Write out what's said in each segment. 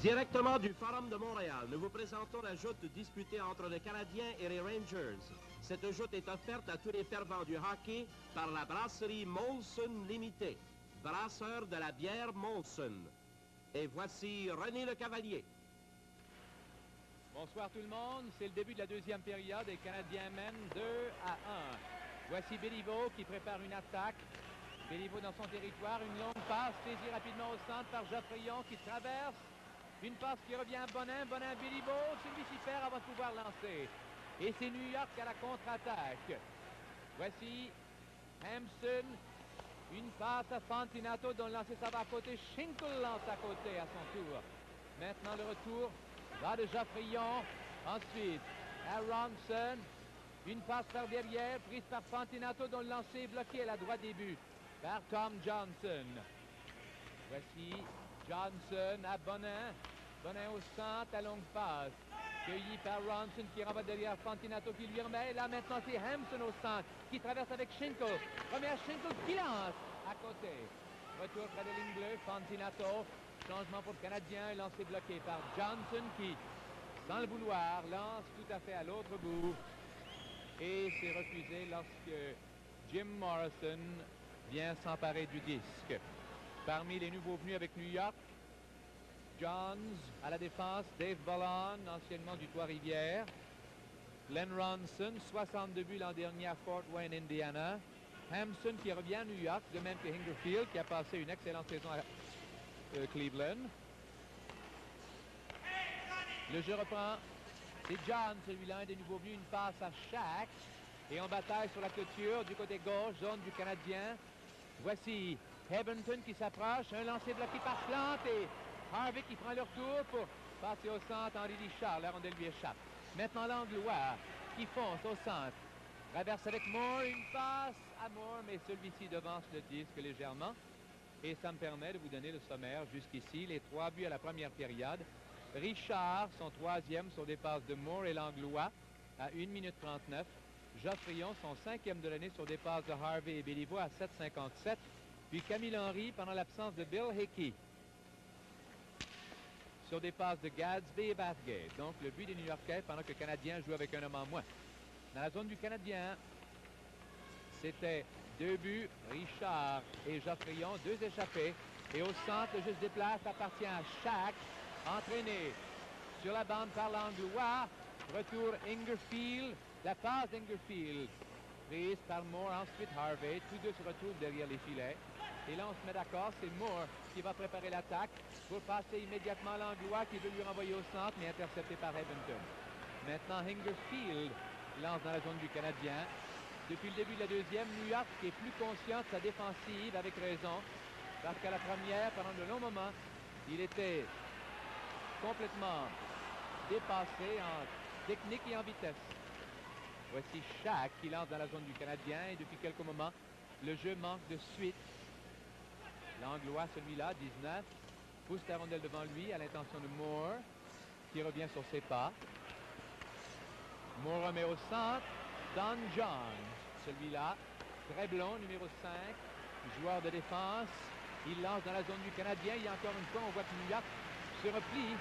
Directement du Forum de Montréal, nous vous présentons la joute disputée entre les Canadiens et les Rangers. Cette joute est offerte à tous les fervents du hockey par la brasserie Molson Limitée, brasseur de la bière Molson. Et voici René Le Cavalier. Bonsoir tout le monde, c'est le début de la deuxième période et les Canadiens mènent 2-1. Voici Béliveau qui prépare une attaque. Béliveau dans son territoire, une longue passe saisie rapidement au centre par Geoffrion qui traverse. Une passe qui revient à Bonin, Béliveau, celui-ci perd avant de pouvoir lancer. Et c'est New York à la contre-attaque. Voici Hampson, une passe à Fantinato dont le lancer ça va à côté. Schinkel lance à côté à son tour. Maintenant le retour va de Geoffrion. Ensuite à Ronson, une passe par derrière prise par Fantinato dont le lancer est bloqué à la droite des buts par Tom Johnson. Voici Johnson à Bonin. Bonin au centre, à longue passe. Cueilli par Ronson qui renvoie derrière Fantinato qui lui remet. Là maintenant c'est Hampson au centre qui traverse avec Schinkel. Remet à Schinkel qui lance à côté. Retour près de ligne bleue, Fantinato. Changement pour le Canadien, lancé bloqué par Johnson qui, sans le vouloir, lance tout à fait à l'autre bout. Et c'est refusé lorsque Jim Morrison vient s'emparer du disque. Parmi les nouveaux venus avec New York, Johns à la défense, Dave Bolland, anciennement du Trois-Rivières. Glenn Ronson, 62 buts l'an dernier à Fort Wayne, Indiana. Hampson qui revient à New York, de même que Hingerfield qui a passé une excellente saison à Cleveland. Le jeu reprend. C'est John, celui-là, un des nouveaux venus, une passe à Shack. Et en bataille sur la clôture du côté gauche, zone du Canadien. Voici Hebenton qui s'approche, un lancer bloqué par Plante et Harvey qui prend leur tour pour passer au centre. Henri Richard, la rondelle lui échappe. Maintenant l'Anglois qui fonce au centre. Traverse avec Moore, une passe à Moore, mais celui-ci devance le disque légèrement. Et ça me permet de vous donner le sommaire jusqu'ici. Les 3 buts à la première période. Richard, son 3e sur des passes de Moore et l'Anglois à 1 minute 39. Geoffrion, son 5e de l'année sur des passes de Harvey et Béliveau à 7,57. Puis Camille Henry pendant l'absence de Bill Hickey sur des passes de Gadsby et Bathgate. Donc le but des New-Yorkais pendant que le Canadien joue avec un homme en moins. Dans la zone du Canadien, c'était 2 buts, Richard et Geoffrion, 2 échappés. Et au centre, le jeu se déplace, appartient à Shack, entraîné sur la bande par l'Anglois. Retour Hingerfield, la passe d'Hingerfield, prise par Moore, ensuite Harvey. Tous deux se retrouvent derrière les filets. Et là, on se met d'accord, c'est Moore qui va préparer l'attaque pour passer immédiatement à l'Anglois qui veut lui renvoyer au centre, mais intercepté par Edmonton. Maintenant, Hingerfield lance dans la zone du Canadien. Depuis le début de la deuxième, New York est plus conscient de sa défensive, avec raison, parce qu'à la première, pendant de longs moments, il était complètement dépassé en technique et en vitesse. Voici Shack qui lance dans la zone du Canadien et depuis quelques moments, le jeu manque de suite. L'Anglois, celui-là, 19, pousse la rondelle devant lui à l'intention de Moore, qui revient sur ses pas. Moore remet au centre. Don John, celui-là, très blond, numéro 5, joueur de défense. Il lance dans la zone du Canadien. Il y a encore une fois, on voit que New York se replie.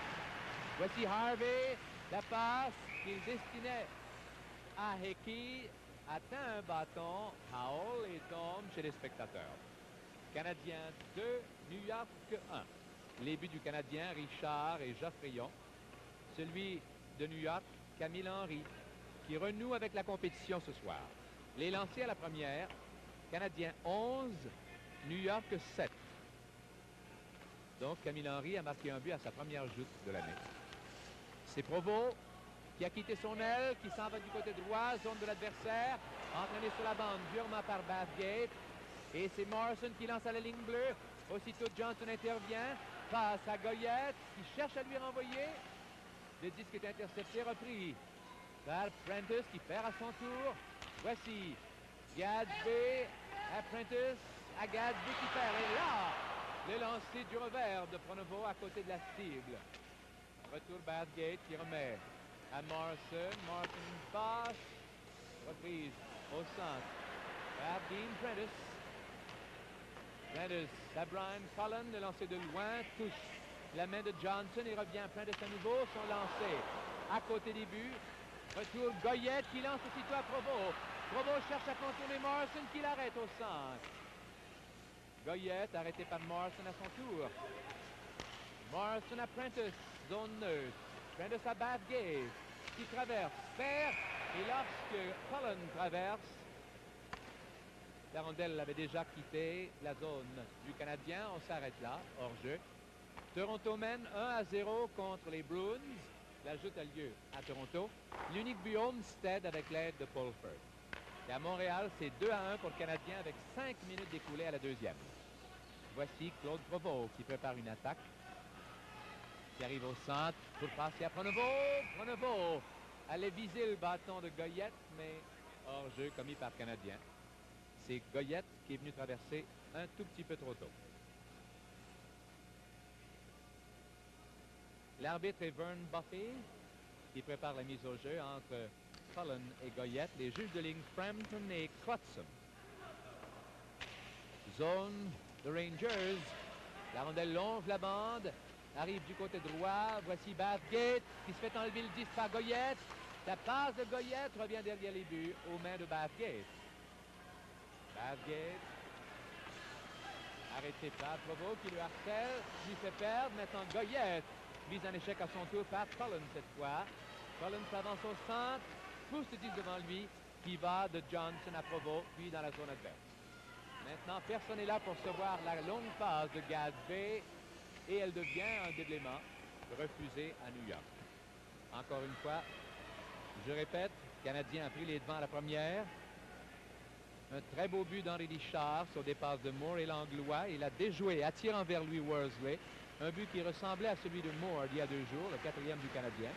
Voici Harvey, la passe qu'il destinait à Hickey, atteint un bâton, Howell et tombe chez les spectateurs. Canadien 2, New York 1. Les buts du Canadien, Richard et Geoffrion. Celui de New York, Camille Henry, qui renoue avec la compétition ce soir. Les lancers à la première, Canadien 11, New York 7. Donc Camille Henry a marqué un but à sa première joute de l'année. C'est Provo qui a quitté son aile, qui s'en va du côté droit, zone de l'adversaire, entraîné sur la bande durement par Bathgate. Et c'est Morrison qui lance à la ligne bleue. Aussitôt Johnson intervient, passe à Goyette, qui cherche à lui renvoyer. Le disque est intercepté, repris par Prentice qui perd à son tour. Voici Gadsby, Prentice à Gadsby qui perd. Et là, le lancer du revers de Pronovo à côté de la cible. Retour Bathgate qui remet à Morrison. Morrison passe. Reprise au centre par Dean Prentice. Prentice à Brian Cullen, le lancer de loin, touche la main de Johnson et revient plein de sa nouveau. Son lancé à côté des buts. Retour Goyette qui lance aussitôt à Provost. Provost cherche à contourner Morrison qui l'arrête au centre. Goyette arrêté par Morrison à son tour. Morrison à Prentice, zone neutre. Prentice à Bathgate qui traverse, perd. Et lorsque Cullen traverse, la rondelle avait déjà quitté la zone du Canadien. On s'arrête là, hors jeu. Toronto mène 1-0 contre les Bruins. L'ajout a lieu à Toronto. L'unique but Homestead avec l'aide de Paul Ford. Et à Montréal, c'est 2-1 pour le Canadien avec 5 minutes d'écoulées à la deuxième. Voici Claude Provost qui prépare une attaque. Qui arrive au centre pour passer à Pronovo. Pronovo allait viser le bâton de Goyette, mais hors jeu commis par le Canadien. C'est Goyette qui est venu traverser un tout petit peu trop tôt. L'arbitre est Vern Buffy qui prépare la mise au jeu entre Cullen et Goyette. Les juges de ligne Frampton et Clutson. Zone de Rangers. La rondelle longe la bande. Arrive du côté droit. Voici Bathgate qui se fait enlever le 10 par Goyette. La passe de Goyette revient derrière les buts aux mains de Bathgate. Bathgate. Arrêté par Provost qui le harcèle. Lui fait perdre. Maintenant Goyette. Mise en échec à son tour par Cullen cette fois. Cullen s'avance au centre. Pousse le 10 devant lui. Qui va de Johnson à Provost. Puis dans la zone adverse. Maintenant, personne n'est là pour recevoir la longue passe de Gadsby. Et elle devient un déblaiement refusé à New York. Encore une fois, je répète, le Canadien a pris les devants à la première. Un très beau but d'Henri Richard sur des passes de Moore et Langlois. Il a déjoué, attirant vers lui Worsley. Un but qui ressemblait à celui de Moore il y a 2 jours, le 4e du Canadien.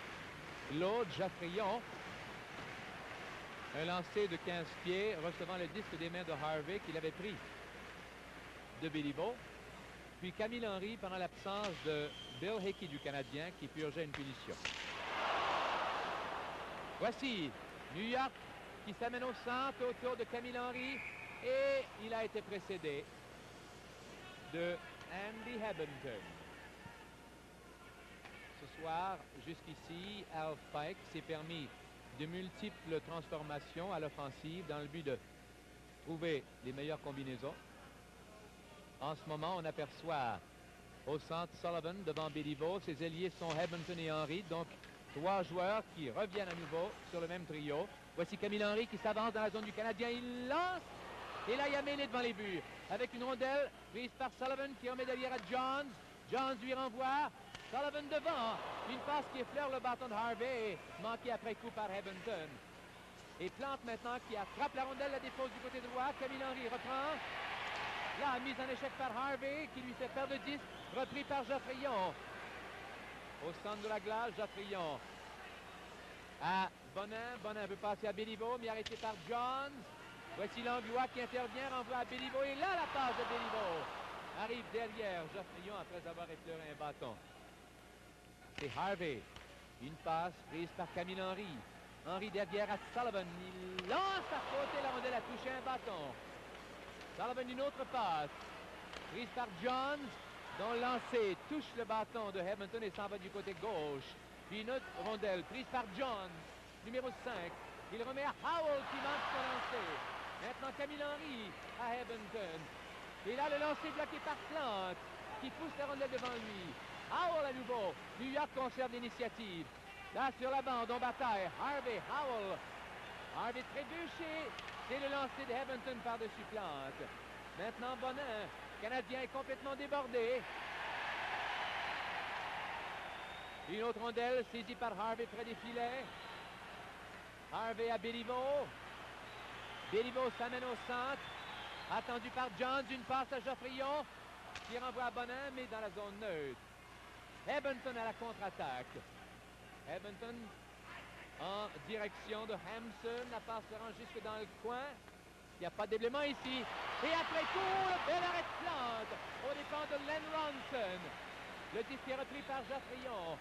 L'autre, Jaffrillon. Un lancer de 15 pieds, recevant le disque des mains de Harvey qu'il avait pris de Béliveau. Puis Camille Henry pendant l'absence de Bill Hickey du Canadien qui purgeait une punition. Voici New York qui s'amène au centre autour de Camille Henry et il a été précédé de Andy Hebbenton. Ce soir, jusqu'ici, Al Pike s'est permis de multiples transformations à l'offensive dans le but de trouver les meilleures combinaisons. En ce moment, on aperçoit au centre Sullivan devant Béliveau. Ses ailiers sont Hebbenton et Henry. Donc, 3 joueurs qui reviennent à nouveau sur le même trio. Voici Camille Henry qui s'avance dans la zone du Canadien. Il lance. Et là, il y a mêlé devant les buts. Avec une rondelle prise par Sullivan qui remet derrière à Johns. Johns lui renvoie. Sullivan devant. Une passe qui effleure le bâton de Harvey. Manquée après coup par Hebbenton. Et Plante maintenant qui attrape la rondelle, la dépose du côté droit. Camille Henry reprend. Là, mise en échec par Harvey qui lui fait perdre le 10. Repris par Jaffrillon. Au centre de la glace, Jaffrillon. À Bonin. Bonin veut passer à Béliveau, mais arrêté par Johns. Voici Langlois qui intervient, renvoie à Béliveau. Et là, la passe de Béliveau arrive derrière Jaffrillon après avoir effleuré un bâton. C'est Harvey. Une passe prise par Camille Henry. Henry derrière à Sullivan. Il lance à côté, la rondelle a touché un bâton. Sullivan, une autre passe. Prise par Johns, dont le lancer touche le bâton de Hebbenton et s'en va du côté gauche. Puis une autre rondelle prise par Johns, numéro 5. Il remet à Howell qui manque son lancer. Maintenant Camille Henry à Hebbenton. Et là, le lancer bloqué par Plante qui pousse la rondelle devant lui. Howell à nouveau. New York conserve l'initiative. Là, sur la bande, on bataille. Harvey, Howell. Harvey trébuché. C'est le lancer de Hebbenton par-dessus Plante. Maintenant, Bonin. Le Canadien est complètement débordé. Une autre rondelle saisie par Harvey près des filets. Harvey à Béliveau. Béliveau s'amène au centre. Attendu par Johns, une passe à Jaffrillon qui renvoie à Bonin, mais dans la zone neutre. Hebbenton à la contre-attaque. Hebbenton en direction de Hampson. La passe se rend jusque dans le coin. Il n'y a pas de déblaiement ici. Et après coup, le bel arrêt de Plante au dépend de Len Ronson. Le disque est repris par Jaffrillon.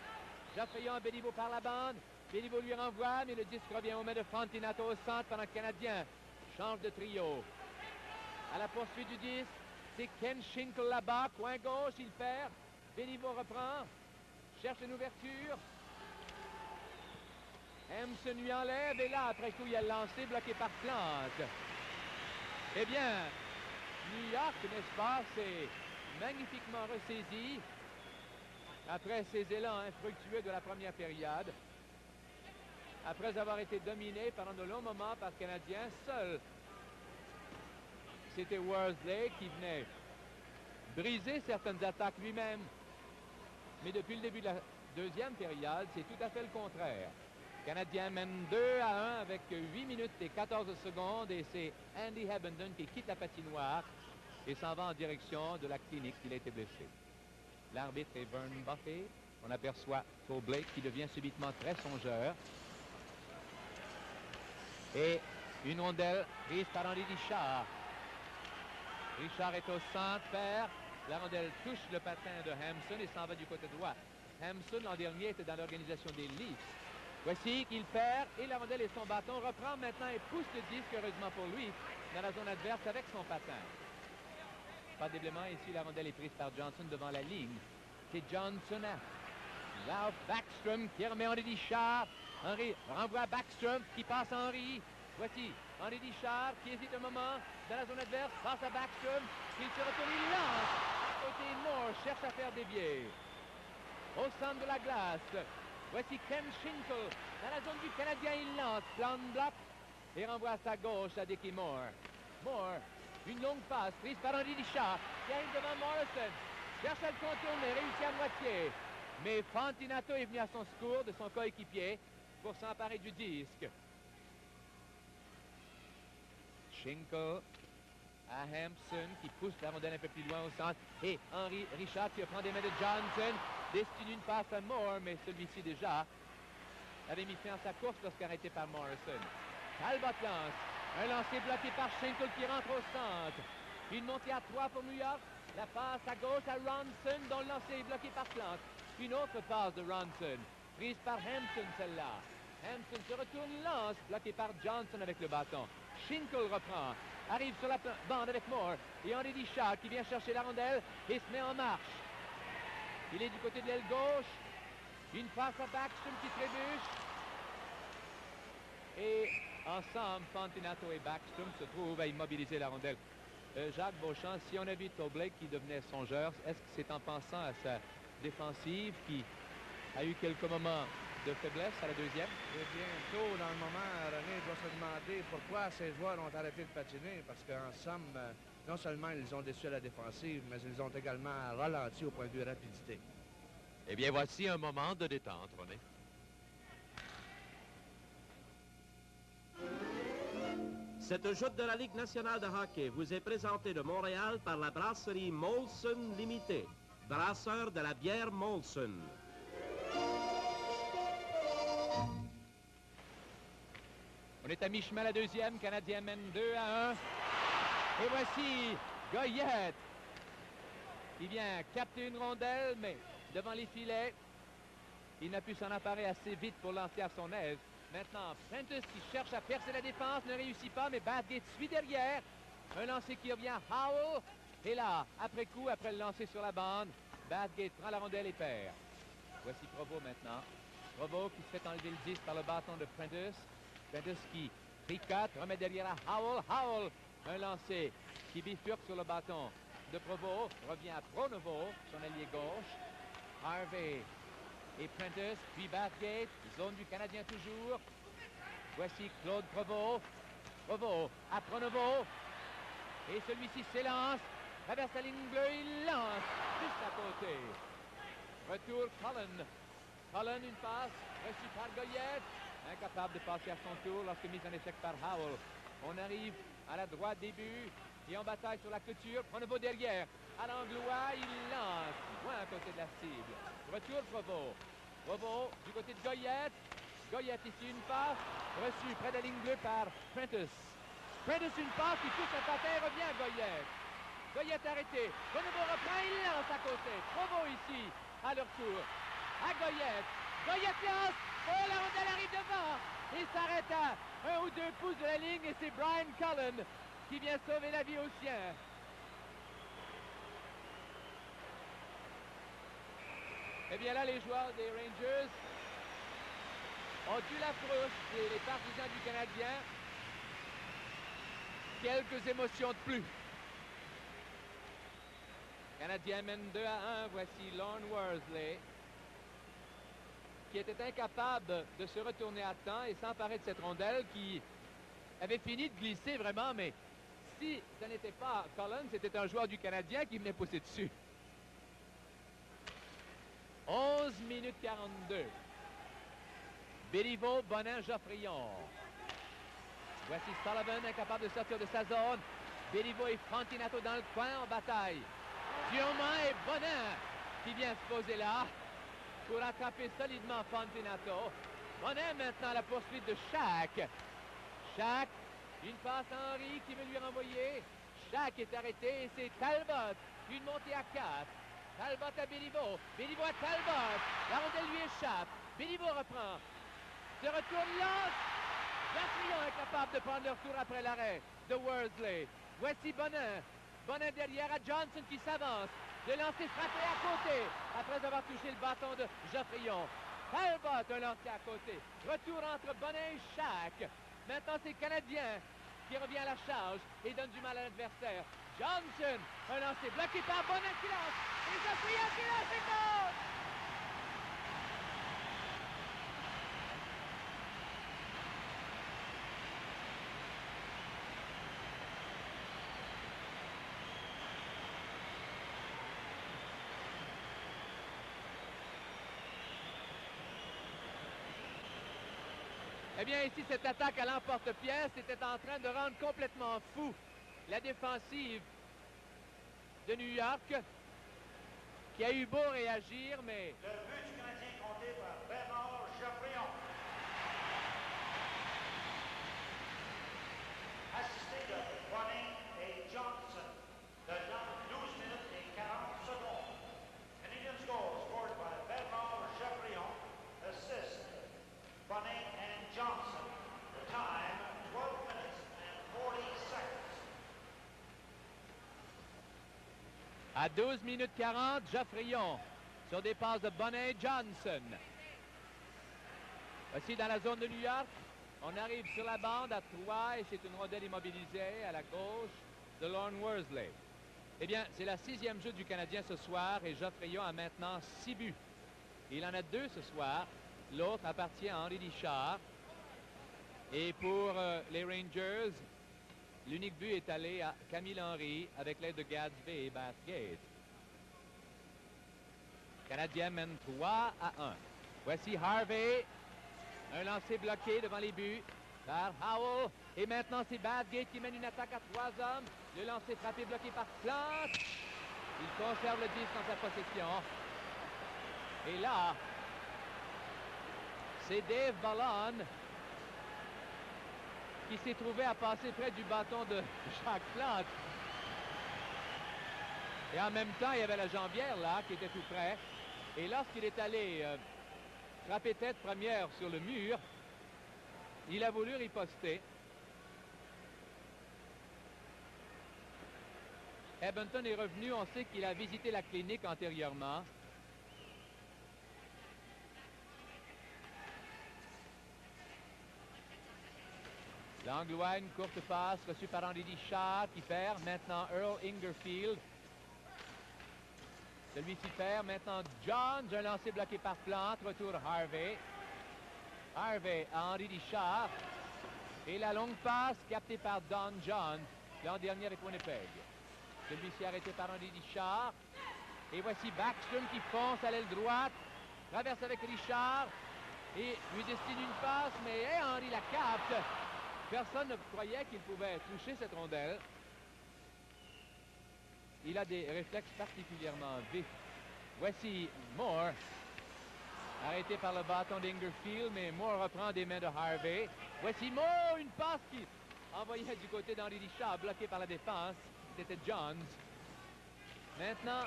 Jaffrillon à Béliveau par la bande. Béliveau lui renvoie, mais le disque revient aux mains de Fantinato au centre pendant que le Canadien change de trio. À la poursuite du disque, c'est Ken Schinkel là-bas, coin gauche, il perd. Béliveau reprend. Cherche une ouverture. Hampson lui enlève. Et là, après coup, il y a le lancé bloqué par Plante. Eh bien, New York, n'est-ce pas, c'est magnifiquement ressaisi après ces élans infructueux de la première période. Après avoir été dominé pendant de longs moments par le Canadien, seul c'était Worsley qui venait briser certaines attaques lui-même. Mais depuis le début de la deuxième période, c'est tout à fait le contraire. Le Canadien mène 2-1 avec 8 minutes et 14 secondes et c'est Andy Habbenden qui quitte la patinoire et s'en va en direction de la clinique. Il a été blessé. L'arbitre est Vern Buffet. On aperçoit Phil Blake qui devient subitement très songeur. Et une rondelle prise par Henri Richard. Richard est au centre, perd. La rondelle touche le patin de Hampson et s'en va du côté droit. Hampson, l'an dernier, était dans l'organisation des Leafs. Voici qu'il perd et la rondelle et son bâton reprend maintenant et pousse le disque, heureusement pour lui, dans la zone adverse avec son patin. Pas d'éblement ici, la rondelle est prise par Johnson devant la ligne. C'est Johnson. Là, Backstrom qui remet Henri Richard. Henri renvoie Backstrom qui passe à Henri. Voici Henri Richard qui hésite un moment dans la zone adverse, passe à Backstrom. Il se retourne, il lance. À côté, Moore cherche à faire dévier. Au centre de la glace, voici Ken Schinkel. Dans la zone du Canadien, il lance. Plan bloc et renvoie à sa gauche à Dickie Moore. Moore, une longue passe prise par Henri Richard qui arrive devant Morrison. Cherche à le contourner, réussit à moitié. Mais Fantinato est venu à son secours de son coéquipier pour s'emparer du disque. Schinkel à Hampson qui pousse la rondelle un peu plus loin au centre. Et Henri Richard qui reprend des mains de Johnson. Destine une passe à Moore, mais celui-ci déjà avait mis fin à sa course lorsqu'arrêté par Morrison. Talbot lance. Un lancer bloqué par Schinkel qui rentre au centre. Une montée à 3 pour New York. La passe à gauche à Ronson dont le lancer est bloqué par Plante. Une autre passe de Ronson. Prise par Hampson celle-là. Hampson se retourne, lance. Bloqué par Johnson avec le bâton. Schinkel reprend. Arrive sur la bande avec Moore. Et Henri Richard qui vient chercher la rondelle et se met en marche. Il est du côté de l'aile gauche. Une passe à Backstrom qui trébuche. Et ensemble, Fantinato et Backstrom se trouvent à immobiliser la rondelle. Jacques Beauchamp, si on a vu Blake qui devenait songeur, est-ce que c'est en pensant à sa défensive qui a eu quelques moments de faiblesse à la deuxième? Et bientôt, dans le moment, René doit se demander pourquoi ces joueurs ont arrêté de patiner. Parce qu'en somme, non seulement ils ont déçu à la défensive, mais ils ont également ralenti au point de vue rapidité. Eh bien, voici un moment de détente, René. Cette joute de la Ligue nationale de hockey vous est présentée de Montréal par la brasserie Molson Limitée, brasseur de la bière Molson. On est à mi-chemin la deuxième. Canadien mène 2-1. Et voici Goyette. Il vient capter une rondelle, mais devant les filets, il n'a pu s'en emparer assez vite pour lancer à son aise. Maintenant, Prentice qui cherche à percer la défense, ne réussit pas, mais Bathgate suit derrière. Un lancer qui revient à Howell. Et là, après coup, après le lancer sur la bande, Bathgate prend la rondelle et perd. Voici Provo maintenant. Provo qui se fait enlever le 10 par le bâton de Prentice. Prentice qui tricote, remet derrière à Howell. Howell, un lancer qui bifurque sur le bâton de Provo. Revient à Pronovo, son allié gauche. Harvey et Prentice, puis Bathgate, zone du Canadien toujours. Voici Claude Provo. Provo à Pronovo. Et celui-ci s'élance, traverse la ligne bleue, il lance juste à côté. Retour Cullen. Cullen, une passe, reçue par Goyette. Incapable de passer à son tour lorsque mise en échec par Howell. On arrive à la droite des buts et en bataille sur la clôture. Pronovo derrière. À l'anglois, il lance loin à côté de la cible. Retour Provo. Provo du côté de Goyette. Goyette ici une passe reçue près de la ligne bleue par Prentice. Prentice une passe, il touche un patin et revient à Goyette. Goyette arrêté. Pronovo reprend, il lance à côté. Provo ici à leur tour. À Goyette. Goyette lance. Oh, la rondelle arrive devant. Il s'arrête à 1 ou 2 pouces de la ligne et c'est Brian Cullen qui vient sauver la vie aux siens. Eh bien là, les joueurs des Rangers ont eu la frousse et les partisans du Canadien, quelques émotions de plus. Canadien mène 2-1. Voici Lorne Worsley, qui était incapable de se retourner à temps et s'emparer de cette rondelle qui avait fini de glisser vraiment, mais si ce n'était pas Collins, c'était un joueur du Canadien qui venait pousser dessus. 11 minutes 42. Béliveau, Bonin, Geoffrion. Voici Sullivan, incapable de sortir de sa zone. Béliveau et Fantinato dans le coin en bataille. Dioma et Bonin qui vient se poser là pour attraper solidement Fantinato. Bonin maintenant à la poursuite de Shack. Shack, une passe à Henry qui veut lui renvoyer. Shack est arrêté et c'est Talbot. Une montée à 4. Talbot à Béliveau. Béliveau à Talbot. La rondelle lui échappe. Béliveau reprend. Se retourne, lance. Geoffrion est capable de prendre le retour après l'arrêt de Worsley. Voici Bonin. Bonin derrière à Johnson qui s'avance. Le lancer frappé à côté après avoir touché le bâton de Geoffrion. Talbot un lancer à côté. Retour entre Bonin et Shack. Maintenant c'est Canadien qui revient à la charge et donne du mal à l'adversaire. Johnson, un lancer bloqué par Bonin qui lance. Et Geoffrion qui lance et goal! Eh bien, ici, cette attaque à l'emporte-pièce était en train de rendre complètement fou la défensive de New York, qui a eu beau réagir, mais... Le but du Canadien compté par Bernard Geoffrion. Assisté de Bonin et Johnson, de 12 minutes et 40 secondes. Canadian scored by Bernard Geoffrion, assist Bonin and Johnson. The time, 12 minutes and 40 seconds. À 12 minutes 40, Geoffrion sur des passes de Bonin et Johnson. Voici dans la zone de New York. On arrive sur la bande à 3 et c'est une rondelle immobilisée à la gauche de Lorne Worsley. Eh bien, c'est la 6e jeu du Canadien ce soir et Geoffrion a maintenant 6 buts. Il en a 2 ce soir. L'autre appartient à Henri Lichard. Et pour les Rangers, l'unique but est allé à Camille Henry avec l'aide de Gadsby et Bathgate. Canadien mène 3-1. Voici Harvey. Un lancer bloqué devant les buts par Howell. Et maintenant, c'est Bathgate qui mène une attaque à 3 hommes. Le lancer frappé bloqué par Plante. Il conserve le disque dans sa possession. Et là, c'est Dave Ballon qui s'est trouvé à passer près du bâton de Jacques Plante. Et en même temps, il y avait la jambière là qui était tout près. Et lorsqu'il est allé frapper tête première sur le mur, il a voulu riposter. Edmonton est revenu. On sait qu'il a visité la clinique antérieurement. Langlois, une courte passe reçue par Henri Lichard qui perd. Maintenant Earl Ingerfield. Celui-ci perd. Maintenant Johns, un lancé bloqué par Plante. Retour Harvey. Harvey à Henri Lichard. Et la longue passe captée par Don John l'an dernier avec Winnipeg. Celui-ci arrêté par Henri Lichard. Et voici Backstrom qui fonce à l'aile droite. Traverse avec Richard. Et lui destine une passe, mais Henri la capte. Personne ne croyait qu'il pouvait toucher cette rondelle. Il a des réflexes particulièrement vifs. Voici Moore, arrêté par le bâton d'Ingerfield, mais Moore reprend des mains de Harvey. Voici Moore, une passe qui envoyait du côté d'Henri Lichard, bloqué par la défense. C'était Johns. Maintenant,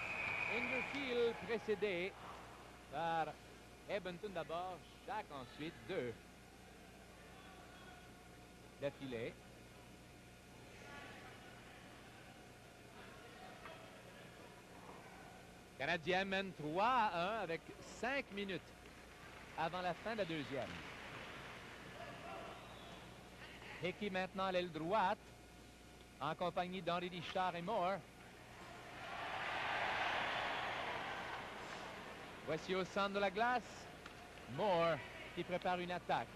Ingerfield précédé par Edmonton d'abord, Shack ensuite, 2. D'affilée. Canadien mène 3-1 avec 5 minutes avant la fin de la deuxième. Hickey maintenant à l'aile droite, en compagnie d'Henri Richard et Moore. Voici au centre de la glace, Moore qui prépare une attaque.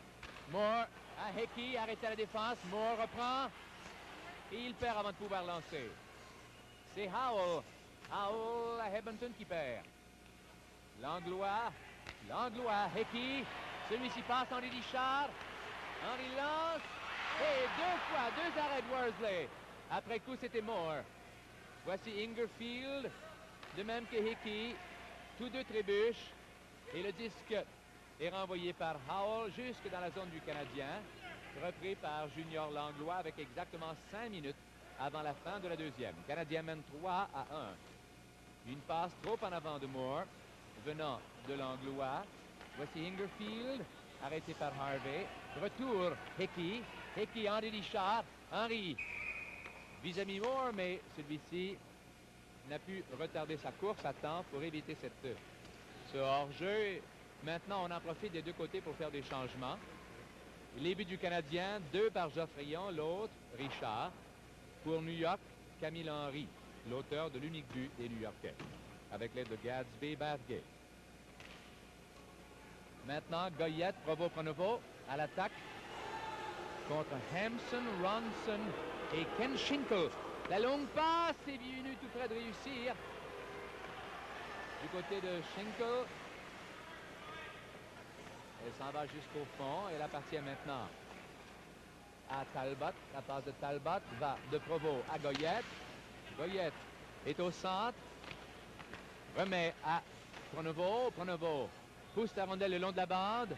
Moore à Hickey, arrêté à la défense. Moore reprend et il perd avant de pouvoir lancer. C'est Howell à Edmonton qui perd. Langlois, Hickey. Celui-ci passe Henri Richard. Henri lance. Et deux arrêts de Worsley. Après coup, c'était Moore. Voici Ingerfield, de même que Hickey. Tous deux trébuchent. Et le disque est renvoyé par Howell jusque dans la zone du Canadien. Repris par Junior Langlois avec exactement 5 minutes avant la fin de la deuxième. Le Canadien mène 3-1. Une passe trop en avant de Moore, venant de Langlois. Voici Ingerfield, arrêté par Harvey. Retour, Hickey. Hickey, Henri Richard. Henri vis-à-vis Moore, mais celui-ci n'a pu retarder sa course à temps pour éviter ce hors-jeu. Maintenant, on en profite des deux côtés pour faire des changements. Les buts du Canadien, 2 par Geoffrion, l'autre, Richard. Pour New York, Camille Henry, l'auteur de l'unique but des New-Yorkais, avec l'aide de Gadsby Barguet. Maintenant, Goyette, Provo à l'attaque contre Hampson, Ronson et Ken Schinkel. La longue passe est venue tout près de réussir. Du côté de Schinkel, elle s'en va jusqu'au fond. Elle appartient maintenant à Talbot. La passe de Talbot va de Provo à Goyette. Goyette est au centre. Remet à Pronovo. Pronovo pousse la rondelle le long de la bande.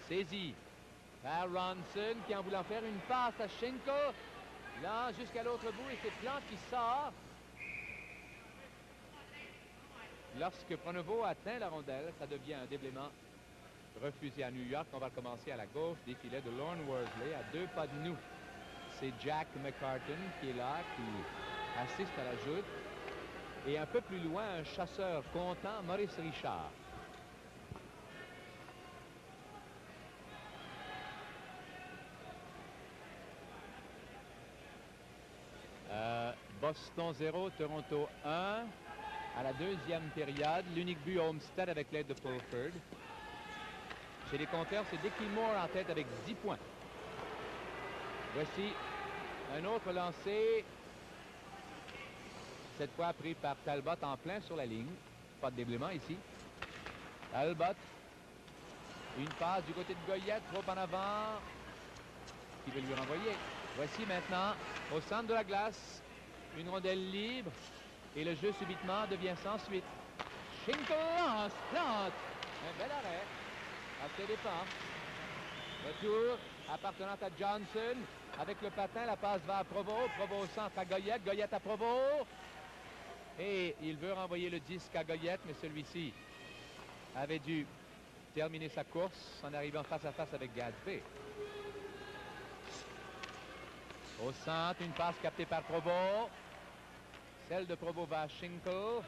Saisi par Ronson qui en voulant faire une passe à Schinkel. Là, jusqu'à l'autre bout, et c'est Plante qui sort. Lorsque Pronovo atteint la rondelle, ça devient un déblaiement refusé à New York. On va commencer à la gauche des filets de Lorne Worsley, à 2 pas de nous. C'est Jack McCartan qui est là, qui assiste à la joute. Et un peu plus loin, un chasseur content, Maurice Richard. Boston 0, Toronto 1. À la deuxième période, l'unique but Homestead avec l'aide de Fulford. Chez les compteurs, c'est Dickie Moore en tête avec 10 points. Voici un autre lancé. Cette fois pris par Talbot en plein sur la ligne. Pas de déblaiement ici. Talbot. Une passe du côté de Goyette, trop en avant. Qui veut lui renvoyer. Voici maintenant, au centre de la glace, une rondelle libre. Et le jeu subitement devient sans suite. Schinkel lance, Plante. Un bel arrêt. À ses dépens. Retour appartenant à Johnson. Avec le patin, la passe va à Provo. Provo au centre à Goyette. Goyette à Provo. Et il veut renvoyer le disque à Goyette, mais celui-ci avait dû terminer sa course en arrivant face à face avec Gadsby. Au centre, une passe captée par Provo. Celle de Provo va à Schinkel.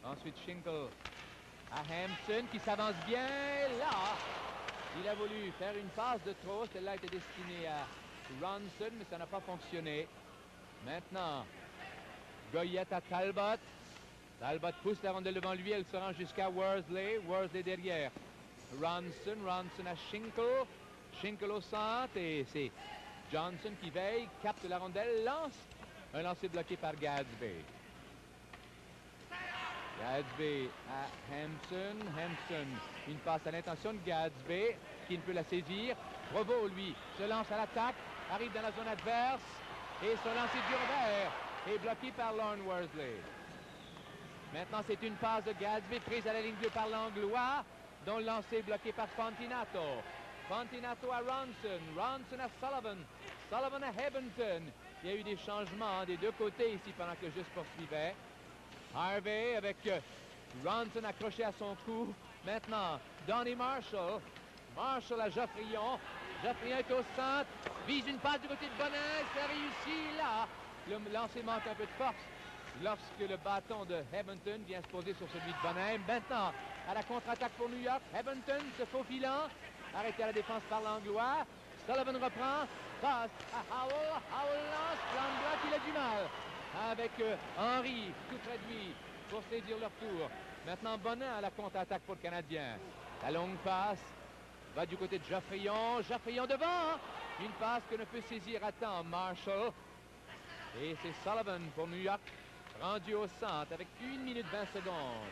Ensuite, Schinkel à Hampson qui s'avance bien là. Il a voulu faire une passe de trop. Celle-là était destinée à Ronson, mais ça n'a pas fonctionné. Maintenant, Goyette à Talbot. Talbot pousse la rondelle devant lui. Elle se rend jusqu'à Worsley. Worsley derrière. Ronson à Schinkel. Schinkel au centre et c'est Johnson qui veille, capte la rondelle, lance. Un lancer bloqué par Gadsby. Gadsby à Hampson. Hampson, une passe à l'intention de Gadsby qui ne peut la saisir. Provo, lui, se lance à l'attaque, arrive dans la zone adverse et son lancer du revers est bloqué par Lorne Worsley. Maintenant, c'est une passe de Gadsby prise à la ligne bleue par Langlois, dont le lancer est bloqué par Fontinato. Fontinato à Ronson. Ronson à Sullivan. Sullivan à Edmonton. Il y a eu des changements des deux côtés ici pendant que le jeu se poursuivait. Harvey avec Ronson accroché à son cou. Maintenant, Donnie Marshall. Marshall à Geoffrion. Geoffrion est au centre. Vise une passe du côté de Bonnet. Ça réussit là. Le lancer manque un peu de force. lorsque le bâton de Edmonton vient se poser sur celui de Bonnet. Maintenant, à la contre-attaque pour New York, Edmonton se faufilant, arrêté à la défense par l'Anglois. Sullivan reprend, passe à Howell. Howell lance, l'Anglois qu'il a du mal avec Henry tout près de lui pour saisir leur tour. Maintenant, Bonnet à la contre-attaque pour le Canadien. La longue passe va du côté de Geoffrion. Geoffrion devant. Une passe que ne peut saisir à temps Marshall. Et c'est Sullivan pour New York, rendu au centre avec 1 minute 20 secondes.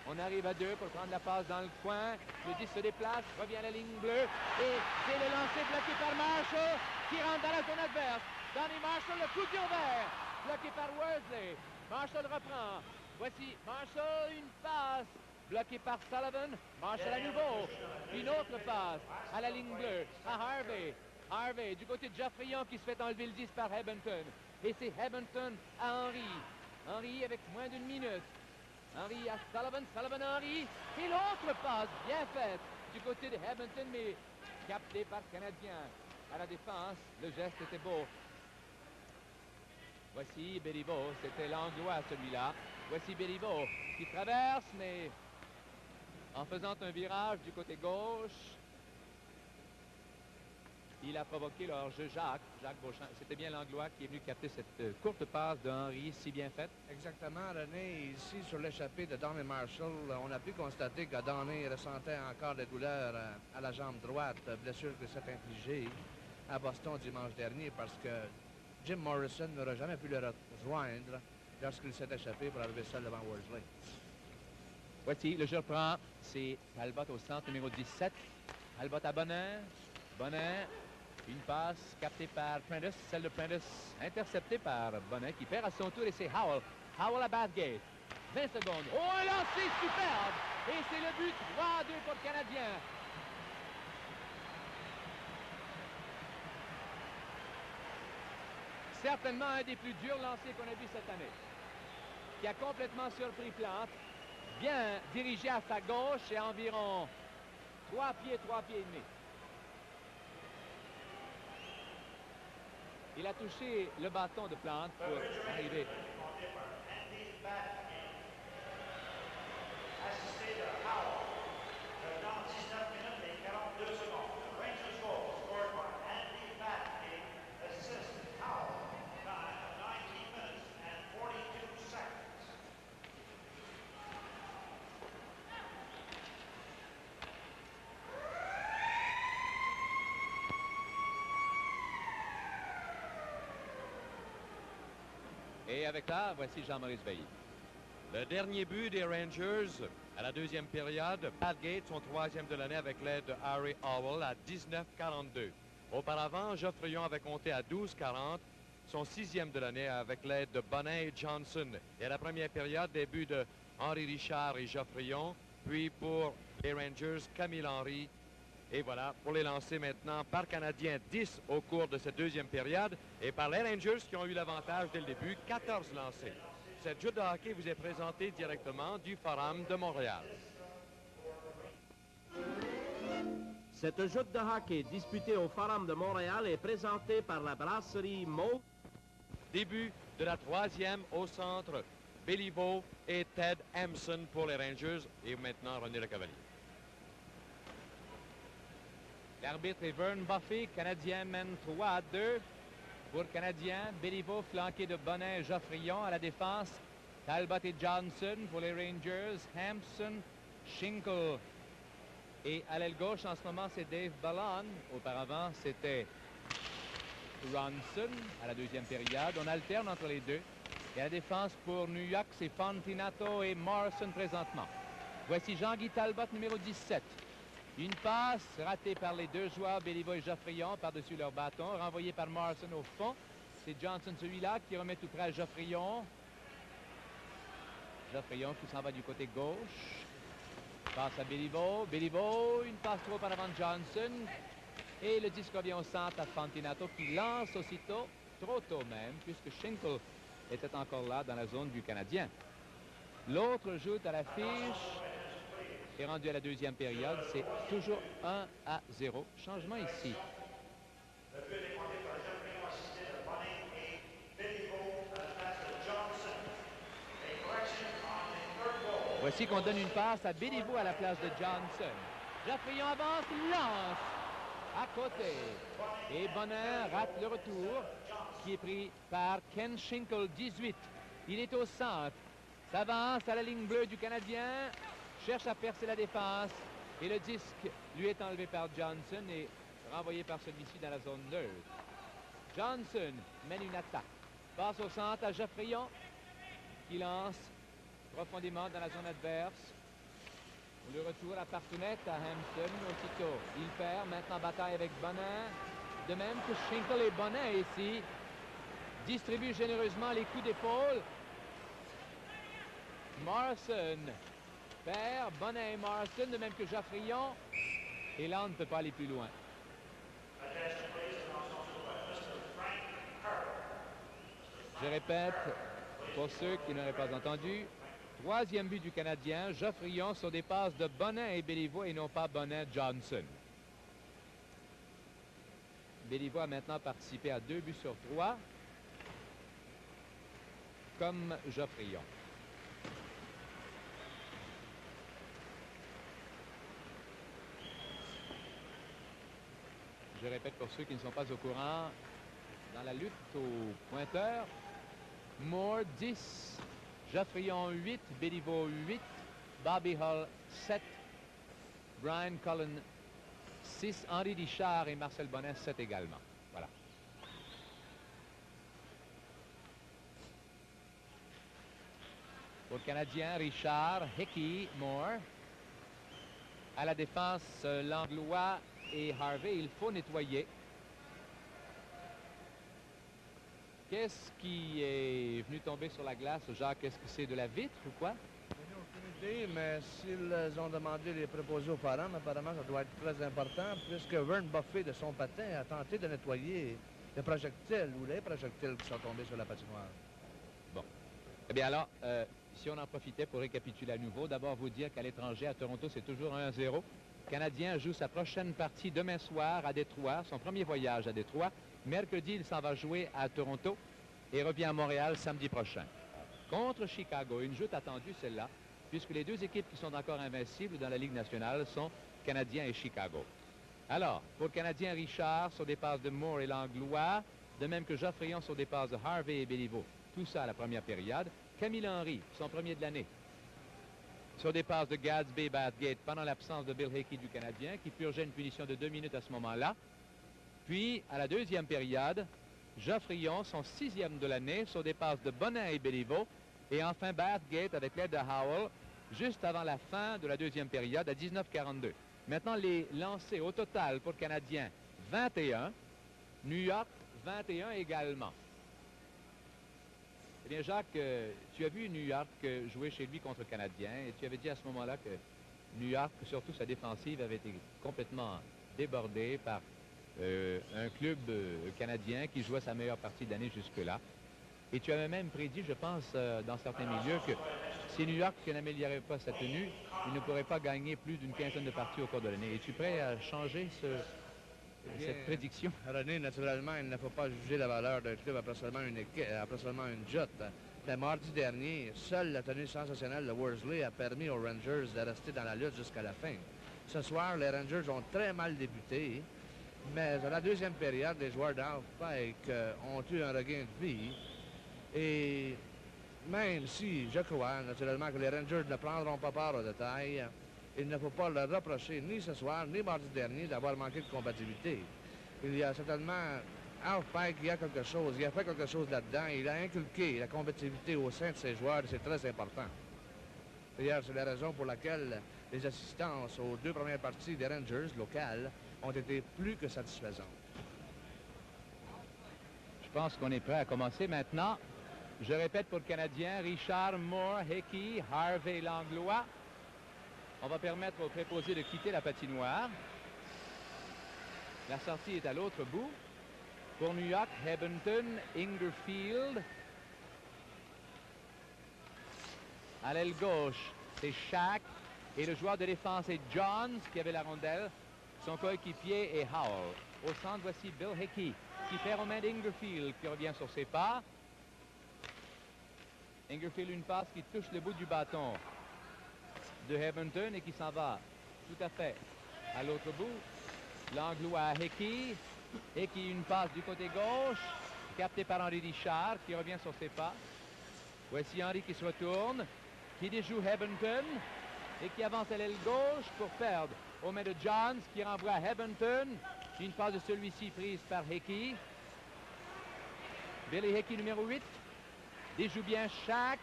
On arrive à 2 pour prendre la passe dans le coin. Le 10 se déplace, revient à la ligne bleue. Et c'est le lancer bloqué par Marshall qui rentre dans la zone adverse. Donnie Marshall, le coup de pied au vert, bloqué par Worsley. Marshall reprend. Voici Marshall, une passe bloqué par Sullivan. Marshall à nouveau. Une autre passe à la ligne bleue à Harvey. Harvey du côté de Geoffrion qui se fait enlever le 10 par Edmonton. Et c'est Edmonton à Henry. Henry avec moins d'1 minute. Henry à Sullivan. Sullivan à Henry. Et l'autre passe bien faite du côté de Edmonton, mais capté par Canadien. À la défense, le geste était beau. Voici Béliveau. C'était l'Anglois celui-là. Voici Béliveau qui traverse, mais en faisant un virage du côté gauche, il a provoqué le hors-jeu Jacques Beauchamp. C'était bien l'Anglois qui est venu capter cette courte passe de Henry, si bien faite. Exactement, René. Ici, sur l'échappée de Donnie Marshall, on a pu constater que Donnie ressentait encore des douleurs à la jambe droite, blessure que s'est infligée à Boston dimanche dernier parce que Jim Morrison n'aurait jamais pu le rejoindre lorsqu'il s'est échappé pour arriver seul devant Worsley. Voici, le jeu reprend. C'est Talbot au centre, numéro 17. Talbot à Bonnet. Bonnet, une passe captée par Prentice. Celle de Prentice interceptée par Bonnet qui perd à son tour et c'est Howell. Howell à Bathgate. 20 secondes. Oh, un lancer superbe! Et c'est le but 3-2 pour le Canadien. Certainement un des plus durs lancers qu'on a vu cette année. Qui a complètement surpris Plante. Bien dirigé à sa gauche et environ 3 pieds et demi. Il a touché le bâton de Plante pour arriver. Assisté de Howell. Dans 19 minutes et 42 secondes. Rangers goal scored by Andy Batney. Assist Howell. Time 19 minutes and 42 seconds. Et avec là, voici Jean-Maurice Bailly. Le dernier but des Rangers à la deuxième période, Bathgate, son troisième de l'année avec l'aide de Harry Howell à 19:42. Auparavant, Geoffrion avait compté à 12:40, son sixième de l'année avec l'aide de Bonnet et Johnson. Et à la première période, des buts de Henri Richard et Geoffrion, puis pour les Rangers, Camille Henry. Et voilà, pour les lancer maintenant par Canadien, 10 au cours de cette deuxième période. Et par les Rangers qui ont eu l'avantage dès le début, 14 lancés. Cette jeu de hockey vous est présenté directement du Forum de Montréal. Cette joute de hockey disputée au Forum de Montréal est présentée par la brasserie Molson. Début de la troisième au centre, Béliveau et Ted Hampson pour les Rangers. Et maintenant, René Lecavalier. L'arbitre est Vern Buffy. Canadien mène 3-2. Pour le Canadien, Béliveau flanqué de Bonnet et Geoffrion à la défense. Talbot et Johnson pour les Rangers. Hampson, Schinkel. Et à l'aile gauche, en ce moment, c'est Dave Ballon. Auparavant, c'était Ronson à la deuxième période. On alterne entre les deux. Et à la défense pour New York, c'est Fontinato et Morrison présentement. Voici Jean-Guy Talbot, numéro 17. Une passe ratée par les deux joueurs, Béliveau et Geoffrion, par-dessus leur bâton, renvoyé par Morrison au fond. C'est Johnson, celui-là, qui remet tout près à Geoffrion. Geoffrion qui s'en va du côté gauche. Passe à Béliveau. Béliveau, une passe trop par avant de Johnson. Et le disque revient au centre à Fontinato qui lance aussitôt, trop tôt même, puisque Schinkel était encore là dans la zone du Canadien. L'autre joute à l'affiche est rendu à la deuxième période. C'est toujours 1-0. Changement ici. Le but est compté par Geoffrion, assisté de Bonnet et Béliveau à la place de Johnson. Voici qu'on donne une passe à Béliveau à la place de Johnson. Geoffrion avance, lance à côté. Et Bonin rate le retour qui est pris par Ken Schinkel, 18. Il est au centre. S'avance à la ligne bleue du Canadien. Cherche à percer la défense. Et le disque lui est enlevé par Johnson et renvoyé par celui-ci dans la zone neutre. Johnson mène une attaque. Passe au centre à Geoffrion qui lance profondément dans la zone adverse. Le retour à Partounette à Hampton aussitôt. Il perd maintenant bataille avec Bonin. De même que Schinkel et Bonin ici distribuent généreusement les coups d'épaule. Morrison perd. Bonin et Morrison, de même que Geoffrion. Et là, on ne peut pas aller plus loin. Je répète, pour ceux qui n'auraient pas entendu, troisième but du Canadien, Geoffrion sur des passes de Bonin et Béliveau et non pas Bonin-Johnson. Béliveau a maintenant participé à 2 buts sur 3, comme Geoffrion. Je répète pour ceux qui ne sont pas au courant, dans la lutte au pointeur, Moore 10, Geoffrion 8, Béliveau 8, Bobby Hull 7, Brian Cullen 6, Henri Richard et Marcel Bonin 7 également. Voilà. Pour le Canadien, Richard, Hickey, Moore. À la défense, Langlois et Harvey. Il faut nettoyer. Qu'est-ce qui est venu tomber sur la glace, Jacques? Est-ce que c'est de la vitre ou quoi? Je n'ai aucune idée, mais s'ils ont demandé les préposés aux parents, apparemment, ça doit être très important, puisque Vern Buffet, de son patin, a tenté de nettoyer les projectiles ou les projectiles qui sont tombés sur la patinoire. Bon. Eh bien alors, si on en profitait pour récapituler à nouveau, d'abord vous dire qu'à l'étranger, à Toronto, c'est toujours 1-0. Le Canadien joue sa prochaine partie demain soir à Détroit, son premier voyage à Détroit. Mercredi, il s'en va jouer à Toronto et revient à Montréal samedi prochain. Contre Chicago, une joute attendue celle-là, puisque les deux équipes qui sont encore invincibles dans la Ligue nationale sont Canadiens et Chicago. Alors, pour le Canadien, Richard sur des passes de Moore et Langlois, de même que Geoffrion sur des passes de Harvey et Béliveau. Tout ça à la première période. Camille Henry, son premier de l'année, sur des passes de Gadsby et Bathgate pendant l'absence de Bill Hickey du Canadien, qui purgeait une punition de 2 minutes à ce moment-là. Puis, à la deuxième période, Geoffrion, son 6e de l'année, sur des passes de Bonin et Béliveau. Et enfin, Bathgate avec l'aide de Howell, juste avant la fin de la deuxième période, à 19:42. Maintenant, les lancers au total pour le Canadien, 21. New York, 21 également. Eh bien, Jacques, tu as vu New York jouer chez lui contre le Canadien et tu avais dit à ce moment-là que New York, surtout sa défensive, avait été complètement débordée par un club canadien qui jouait sa meilleure partie d'année jusque-là. Et tu avais même prédit, je pense, dans certains milieux, que si New York n'améliorait pas sa tenue, il ne pourrait pas gagner plus d'une quinzaine de parties au cours de l'année. Es-tu prêt à changer cette prédiction? René, naturellement, il ne faut pas juger la valeur d'un club après seulement une joute. Mais mardi dernier, seule la tenue sensationnelle de Worsley a permis aux Rangers de rester dans la lutte jusqu'à la fin. Ce soir, les Rangers ont très mal débuté, mais dans la deuxième période, les joueurs d'Halfpike ont eu un regain de vie. Et même si je crois naturellement que les Rangers ne prendront pas part aux détails, il ne faut pas leur reprocher ni ce soir ni mardi dernier d'avoir manqué de combativité. Il y a certainement Halfpike, il y a quelque chose, il a fait quelque chose là-dedans. Il a inculqué la combativité au sein de ses joueurs et c'est très important. D'ailleurs, c'est la raison pour laquelle les assistances aux 2 premières parties des Rangers locales ont été plus que satisfaisantes. Je pense qu'on est prêt à commencer maintenant. Je répète pour le Canadien, Richard, Moore, Hickey, Harvey, Langlois. On va permettre aux préposés de quitter la patinoire. La sortie est à l'autre bout. Pour New York, Hebbenton, Ingerfield. À l'aile gauche, c'est Shack. Et le joueur de défense est Johns qui avait la rondelle. Son coéquipier est Howell. Au centre, voici Bill Hickey qui fait aux mains d'Ingerfield qui revient sur ses pas. Ingerfield, une passe qui touche le bout du bâton de Edmonton et qui s'en va tout à fait à l'autre bout. L'Anglois Hickey. Hickey, une passe du côté gauche, capté par Henri Richard qui revient sur ses pas. Voici Henri qui se retourne, qui déjoue Edmonton et qui avance à l'aile gauche pour perdre aux mains de Johns qui renvoie Edmonton. Une passe de celui-ci prise par Hickey. Billy Hickey, numéro 8, déjoue bien Shack.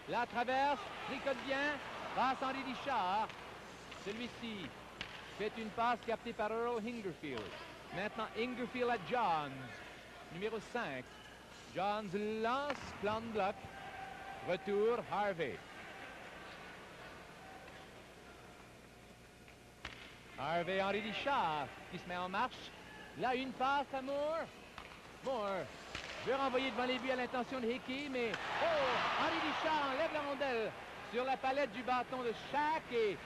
La traverse, tricote bien, passe Henri Richard. Celui-ci fait une passe captée par Earl Ingerfield. Maintenant, Ingerfield à Johns, numéro 5. Johns lance, plan de bloc. Retour, Harvey. Harvey, Henri Richard, qui se met en marche. Là, une passe à Moore. Moore veut renvoyer devant les buts à l'intention de Hickey, mais... Oh! Henri Richard enlève la rondelle sur la palette du bâton de Shack et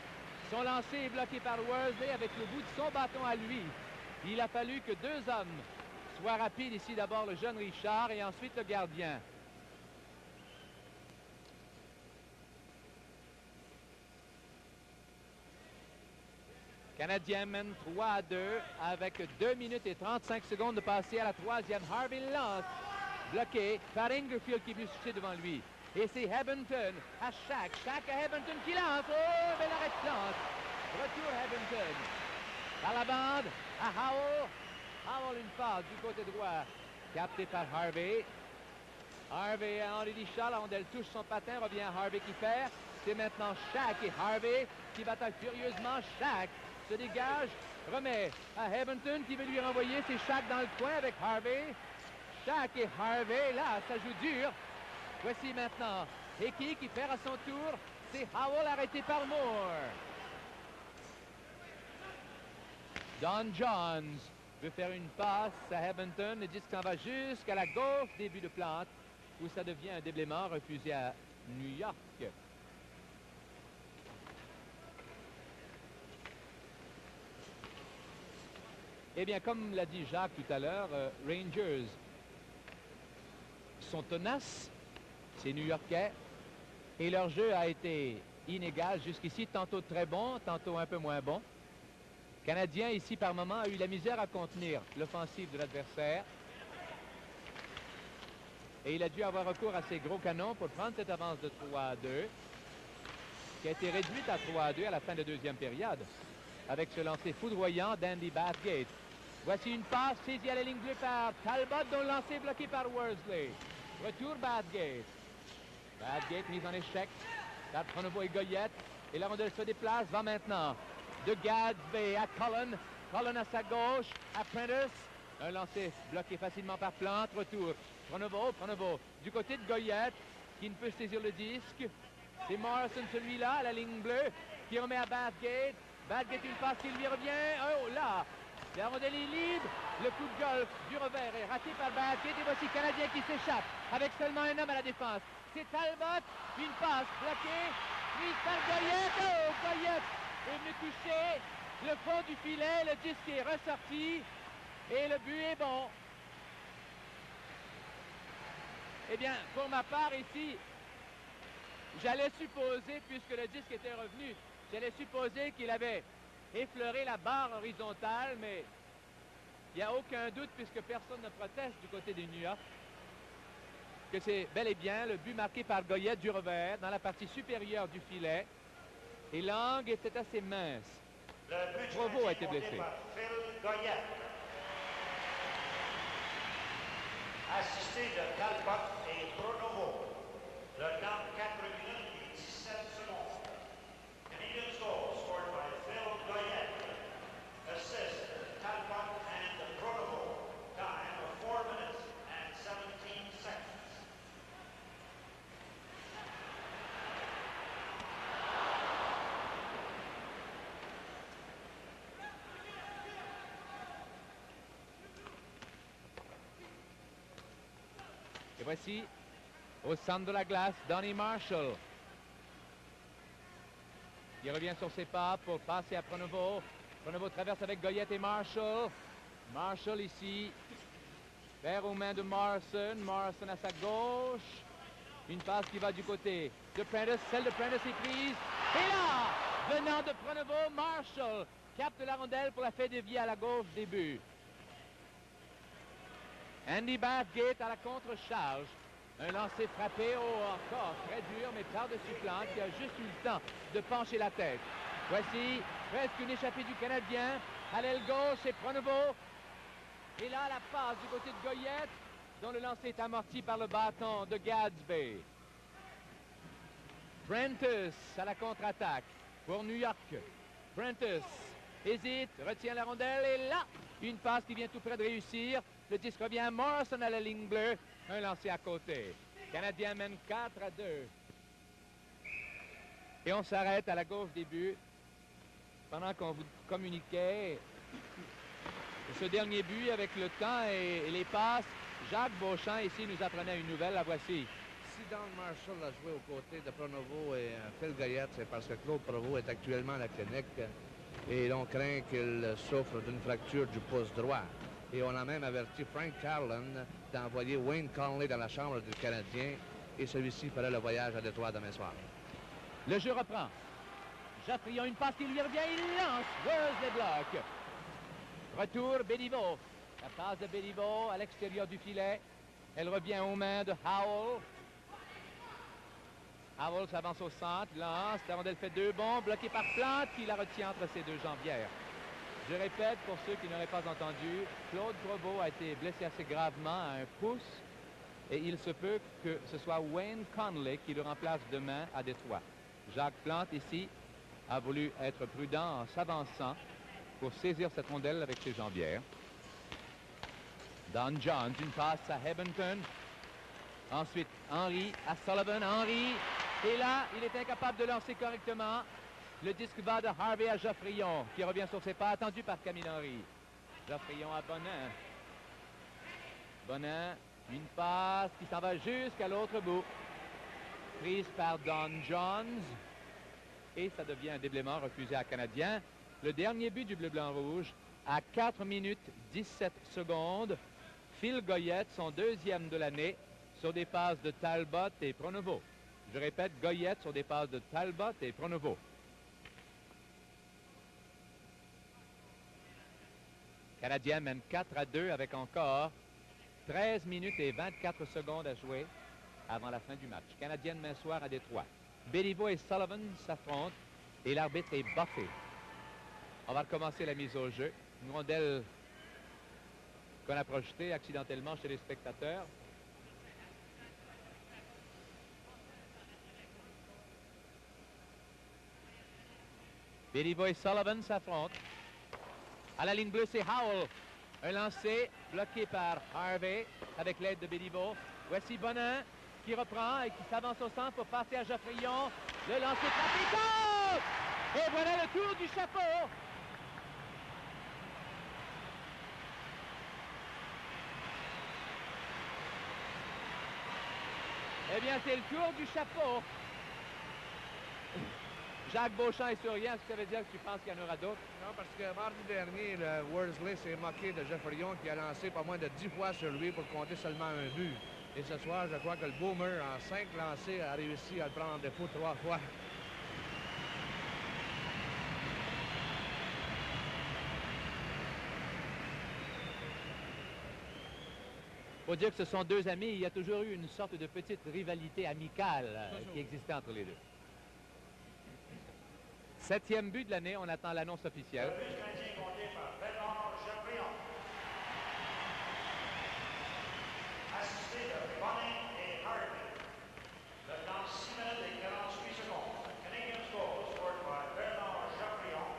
son lancer est bloqué par Worsley avec le bout de son bâton à lui. Il a fallu que deux hommes soient rapides ici. D'abord le jeune Richard et ensuite le gardien. Canadien mène 3-2 avec 2 minutes et 35 secondes de passer à la troisième. Harvey lance, bloqué par Ingerfield qui est venu chercher devant lui. Et c'est Edmonton à Shack. Shack à Edmonton qui lance. Oh, bel arrêt de lance. Retour Edmonton. Par la bande à Howell. Howell une passe du côté droit. Capté par Harvey. Harvey à Henri Richard. La rondelle touche son patin. Revient à Harvey qui perd. C'est maintenant Shack et Harvey qui bataillent furieusement. Shack se dégage. Remet à Edmonton qui veut lui renvoyer. C'est Shack dans le coin avec Harvey. Shack et Harvey. Là, ça joue dur. Voici maintenant Hickey qui perd à son tour. C'est Howell arrêté par Moore. Don Johns veut faire une passe à Edmonton. Le disque s'en va jusqu'à la gauche, début de plante, où ça devient un déblaiement refusé à New York. Eh bien, comme l'a dit Jacques tout à l'heure, Rangers sont tenaces, c'est New-Yorkais, et leur jeu a été inégal jusqu'ici, tantôt très bon, tantôt un peu moins bon. Canadien, ici, par moment, a eu la misère à contenir l'offensive de l'adversaire. Et il a dû avoir recours à ses gros canons pour prendre cette avance de 3-2, qui a été réduite à 3-2 à la fin de deuxième période, avec ce lancer foudroyant d'Andy Bathgate. Voici une passe saisie à la ligne bleue par Talbot, dont le lancer bloqué par Worsley. Retour Bathgate. Bathgate mise en échec. Tape Pronovo et Goyette. Et la rondelle se déplace, va maintenant de Gadsby à Cullen. Cullen à sa gauche, à Prentice. Un lancer bloqué facilement par Plante. Retour. Pronovo du côté de Goyette, qui ne peut saisir le disque. C'est Morrison, celui-là, à la ligne bleue, qui remet à Bathgate. Bathgate, une passe qui lui revient. Oh là! La rondelle est libre. Le coup de golf du revers est raté par Bathgate. Et voici Canadien qui s'échappe avec seulement un homme à la défense. C'est Talbot. Une passe bloquée. Prise par Goyette. Oh, Goyette est venu toucher le fond du filet. Le disque est ressorti. Et le but est bon. Eh bien, pour ma part ici, j'allais supposer, puisque le disque était revenu, j'allais supposer qu'il avait effleuré la barre horizontale, mais il n'y a aucun doute, puisque personne ne proteste du côté de New York, que c'est bel et bien le but marqué par Goyette du revers dans la partie supérieure du filet. Et l'angle était assez mince. Provo a été blessé. Assisté de Talbot et Pronovo. Le temps 4 minutes et 17 secondes. Canadian goal scored by Phil Goyette. Assist Talbot and Pronovo. Time of 4 minutes and 17 seconds. Et voici, au centre de la glace, Donnie Marshall. Il revient sur ses pas pour passer à Pronovo. Pronovo traverse avec Goyette et Marshall. Marshall ici, vers aux mains de Morrison. Morrison à sa gauche. Une passe qui va du côté de Prentice. Celle de Prentice est prise. Et là, devant de Pronovo. Marshall capte la rondelle pour la faire dévier à la gauche des buts. Andy Bathgate à la contre-charge. Un lancer frappé encore très dur, mais par-dessus Plante qui a juste eu le temps de pencher la tête. Voici presque une échappée du Canadien. À l'aile gauche, c'est Pronovo. Et là, la passe du côté de Goyette, dont le lancer est amorti par le bâton de Gadsby. Prentice à la contre-attaque pour New York. Prentice hésite, retient la rondelle et là, une passe qui vient tout près de réussir. Le disque revient à Morrison à la ligne bleue. Un lancer à côté. Canadien mène 4-2. Et on s'arrête à la gauche des buts pendant qu'on vous communiquait ce dernier but avec le temps et les passes. Jacques Beauchamp ici nous apprenait une nouvelle, la voici. Si Don Marshall a joué aux côtés de Pronovo et Phil Goyette, c'est parce que Claude Provost est actuellement à la clinique et l'on craint qu'il souffre d'une fracture du pouce droit. Et on a même averti Frank Carlin d'envoyer Wayne Conley dans la chambre du Canadien et celui-ci ferait le voyage à Détroit demain soir. Le jeu reprend. Jaffrion, une passe qui lui revient, il lance. Worsley bloque. Retour, Béliveau. La passe de Béliveau à l'extérieur du filet. Elle revient aux mains de Howell. Howell s'avance au centre, lance. La rondelle fait 2 bonds, bloqué par Plante qui la retient entre ses 2 jambières. Je répète, pour ceux qui n'auraient pas entendu, Claude Provost a été blessé assez gravement à un pouce et il se peut que ce soit Wayne Conley qui le remplace demain à Détroit. Jacques Plante, ici, a voulu être prudent en s'avançant pour saisir cette rondelle avec ses jambières. Don Johns, une passe à Hebington. Ensuite, Henry à Sullivan. Henry, et là, il est incapable de lancer correctement. Le disque va de Harvey à Geoffrion, qui revient sur ses pas, attendu par Camille Henry. Geoffrion à Bonin. Bonin, une passe qui s'en va jusqu'à l'autre bout. Prise par Don Johns. Et ça devient un déblaiement refusé à Canadien. Le dernier but du bleu-blanc-rouge à 4 minutes 17 secondes. Phil Goyette, son 2e de l'année, sur des passes de Talbot et Pronovo. Je répète, Goyette sur des passes de Talbot et Pronovo. Canadien mène 4-2 avec encore 13 minutes et 24 secondes à jouer avant la fin du match. Canadien demain soir à Détroit. Béliveau et Sullivan s'affrontent et l'arbitre est buffé. On va recommencer la mise au jeu. Une rondelle qu'on a projetée accidentellement chez les spectateurs. Béliveau et Sullivan s'affrontent. À la ligne bleue, c'est Howell. Un lancer bloqué par Harvey avec l'aide de Béliveau. Voici Bonin qui reprend et qui s'avance au centre pour passer à Geoffrion. Le lancer frappé. Et voilà le tour du chapeau. Eh bien, c'est le tour du chapeau. Jacques Beauchamp est souriant. Est-ce que ça veut dire que tu penses qu'il y en aura d'autres? Non, parce que mardi dernier, le Worsley s'est moqué de Geoffrion qui a lancé pas moins de 10 fois sur lui pour compter seulement un but. Et ce soir, je crois que le Boomer, en 5 lancés, a réussi à le prendre en défaut 3 fois. Faut dire que ce sont 2 amis. Il y a toujours eu une sorte de petite rivalité amicale qui existait entre les 2. 7e but de l'année, on attend l'annonce officielle. Le but canadien compté par Bernard Geoffrion. Assisté de Bonin et Harvey. Le temps 6 minutes et 48 secondes. Canadian goal scored by Bernard Geoffrion.